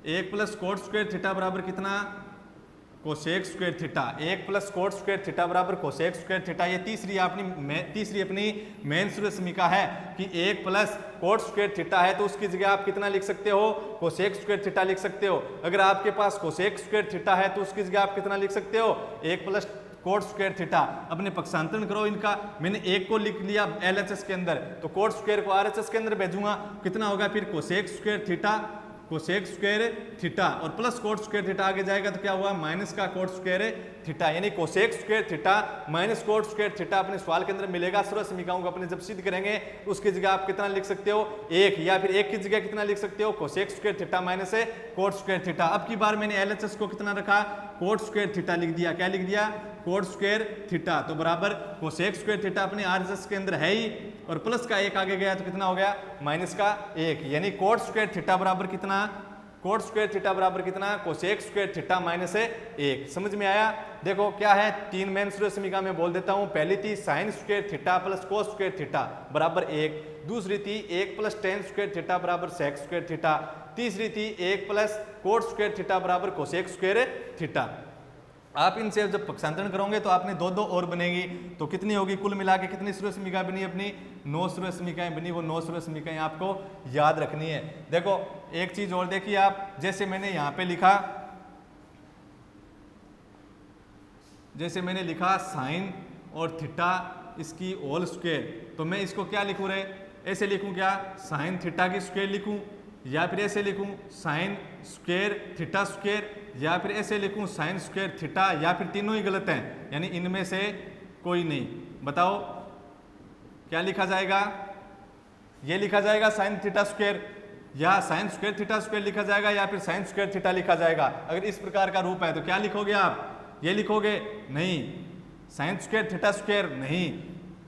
1 plus coat square theta बराबर कितना, cosec square theta. 1 plus coat square theta बराबर कोसेक स्क्वायर थीटा। ये तीसरी अपनी मेन सर्वसमीका है कि 1 प्लस कोट स्क्वायर थीटा है तो उसकी जगह आप कितना लिख सकते हो, कोसेक स्क्वायर थीटा लिख सकते हो। अगर आपके पास कोसेक स्क्वायर थीटा है तो उसकी जगह आप कितना लिख सकते हो, 1 प्लस कोट स्क्वायर थीटा। अपने पक्षांतरण करो इनका, मैंने 1 को लिख लिया LHS के अंदर, तो कोट स्क्वायर को RHS के अंदर भेजूंगा, कितना होगा फिर cosec square theta, cosec square theta, और प्लस कोट स्क्वायर थीटा आगे जाएगा तो क्या हुआ, माइनस का कोट स्क्वायर थीटा। यानी cosec square theta minus cot square theta अपने सवाल के अंदर मिलेगा। सर्वसमीकाओं को अपने जब सिद्ध करेंगे उसकी जगह आप कितना लिख सकते हो, 1, या फिर 1 की जगह कितना लिख सकते हो, cosec square theta minus cot square theta. अब की बार मैंने LHS को कितना रखा, कोट स्क्वायर थीटा लिख दिया। क्या लिख दिया, कोट स्क्वायर थीटा। तो बराबर कोसेक स्क्वायर थीटा अपने RHS के अंदर है ही, और प्लस का 1 आगे गया तो कितना हो गया, माइनस का 1। यानी कोट स्क्वायर थीटा बराबर कितना, कोट स्क्वायर थीटा बराबर कितना, कोसेक स्क्वायर थीटा माइनस 1। समझ में आया। देखो क्या है, 3 मेन सर्वसमीका में बोल देता हूं। पहली थी sine square theta plus cos square theta बराबर 1। दूसरी थी 1 प्लस टेन स्क्वायर थीटा बराबर सेक स्क्वायर थीटा। तीसरी थी 1 प्लस कोट स्क्वायर थीटा बराबर कोसेक स्क्वायर थीटा। आप इनसे जब पक्षांतरण करोगे तो आपने 2 और बनेगी, तो कितनी होगी, कुल मिला के कितनी सर्वसमीका बनी अपनी, 9 सर्वसमीकाएं बनी। वो 9 सर्वसमीकाएं आपको याद रखनी है। देखो एक चीज और देखिए आप, जैसे मैंने यहाँ पे लिखा, जैसे मैंने लिखा साइन और थीटा इसकी होल स्क्वायर, तो मैं इसको क्या लिखूं रे, ऐसे लिखूं क्या, साइन थीटा की स्क्वायर लिखूं, या फिर ऐसे लिखूं साइन स्क्वायर थीटा स्क्वायर, या फिर ऐसे लिखूं साइन स्क्वायर थीटा, या फिर तीनों ही गलत हैं, यानी इनमें से कोई नहीं। बताओ क्या लिखा जाएगा, ये लिखा जाएगा साइन थीटा स्क्वायर, या साइन स्क्वायर थीटा स्क्वायर लिखा जाएगा, या फिर साइन स्क्वायर थीटा लिखा जाएगा। अगर इस प्रकार का रूप है तो क्या लिखोगे आप, ये लिखोगे, नहीं साइन स्क्वायर थीटा स्क्वायर नहीं,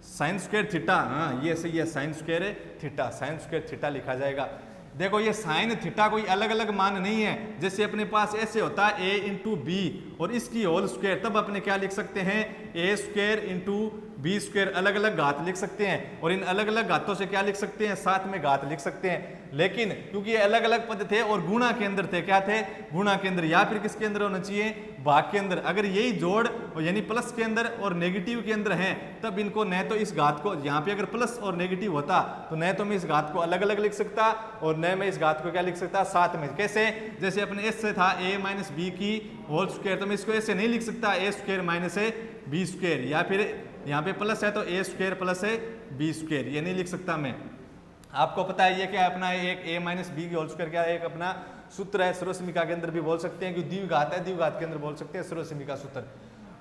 साइन स्क्वायर थीटा, हाँ ये सही है, sine square theta, sine square theta लिखा जाएगा। देखो ये साइन थीटा कोई अलग अलग मान नहीं है, जैसे अपने पास ऐसे होता है a इंटू बी और इसकी होल स्क्वायर, तब अपने क्या लिख सकते हैं, a square into B square, अलग अलग घात लिख सकते हैं, और इन अलग अलग घातों से क्या लिख सकते हैं, साथ में घात लिख सकते हैं। लेकिन क्योंकि ये अलग अलग पद थे और गुणा के अंदर थे, क्या थे, गुणा के अंदर, या फिर किसके अंदर होना चाहिए, भाग के अंदर। अगर यही जोड़ यानी प्लस के अंदर और नेगेटिव के अंदर हैं, तब इनको न तो इस घात को, यहाँ पे अगर प्लस और नेगेटिव होता तो न तो मैं इस घात को अलग अलग लिख सकता और न मैं इस घात को क्या लिख सकता, साथ में। कैसे, जैसे अपने एस से था a माइनस बी की होल स्क्वायर, तो मैं इसको ऐसे नहीं लिख सकता a square minus B square, या फिर यहाँ पे प्लस है तो a square plus B square, ये नहीं लिख सकता मैं। आपको पता है ये क्या है अपना, एक a माइनस बी की होल स्क्वायर क्या है, एक अपना सूत्र है, सर्वसमीका के अंदर भी बोल सकते हैं, कि द्विघात है, द्विघात के अंदर बोल सकते हैं सर्वसमीका सूत्र।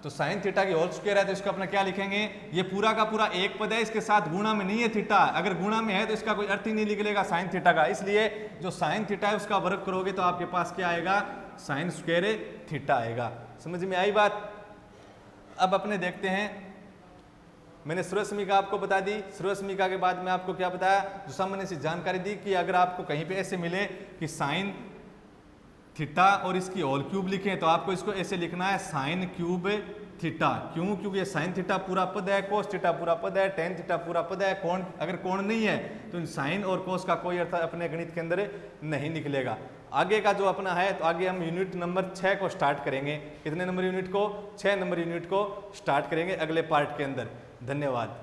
तो साइन थीटा की होल स्क्वायर है तो इसको अपना क्या लिखेंगे, ये पूरा का पूरा एक पद है, इसके साथ गुणा में नहीं है थीटा, अगर गुणा में है तो इसका कोई अर्थ ही नहीं निकलेगा साइन थीटा का, इसलिए जो साइन थीटा है उसका वर्ग करोगे तो आपके पास क्या आएगा, साइन स्क्वायर थीटा आएगा। समझ में आई बात। अब अपने देखते हैं, मैंने सर्वसमीका आपको बता दी, सर्वसमीका के बाद में आपको क्या बताया, जो सामान्य सी जानकारी दी कि अगर आपको कहीं पे ऐसे मिले कि साइन थीटा और इसकी होल क्यूब लिखें तो आपको इसको ऐसे लिखना है साइन क्यूब थीटा। क्यों? क्योंकि ये साइन थीटा पूरा पद है, कोस थीटा पूरा पद है, टेन थीटा पूरा पद है। कोण, अगर कोण नहीं है तो साइन और कोस का कोई अर्थ अपने गणित के अंदर नहीं निकलेगा। आगे का जो अपना है तो आगे हम यूनिट नंबर 6 को स्टार्ट करेंगे। कितने नंबर यूनिट को? 6 नंबर यूनिट को स्टार्ट करेंगे अगले पार्ट के अंदर। धन्यवाद।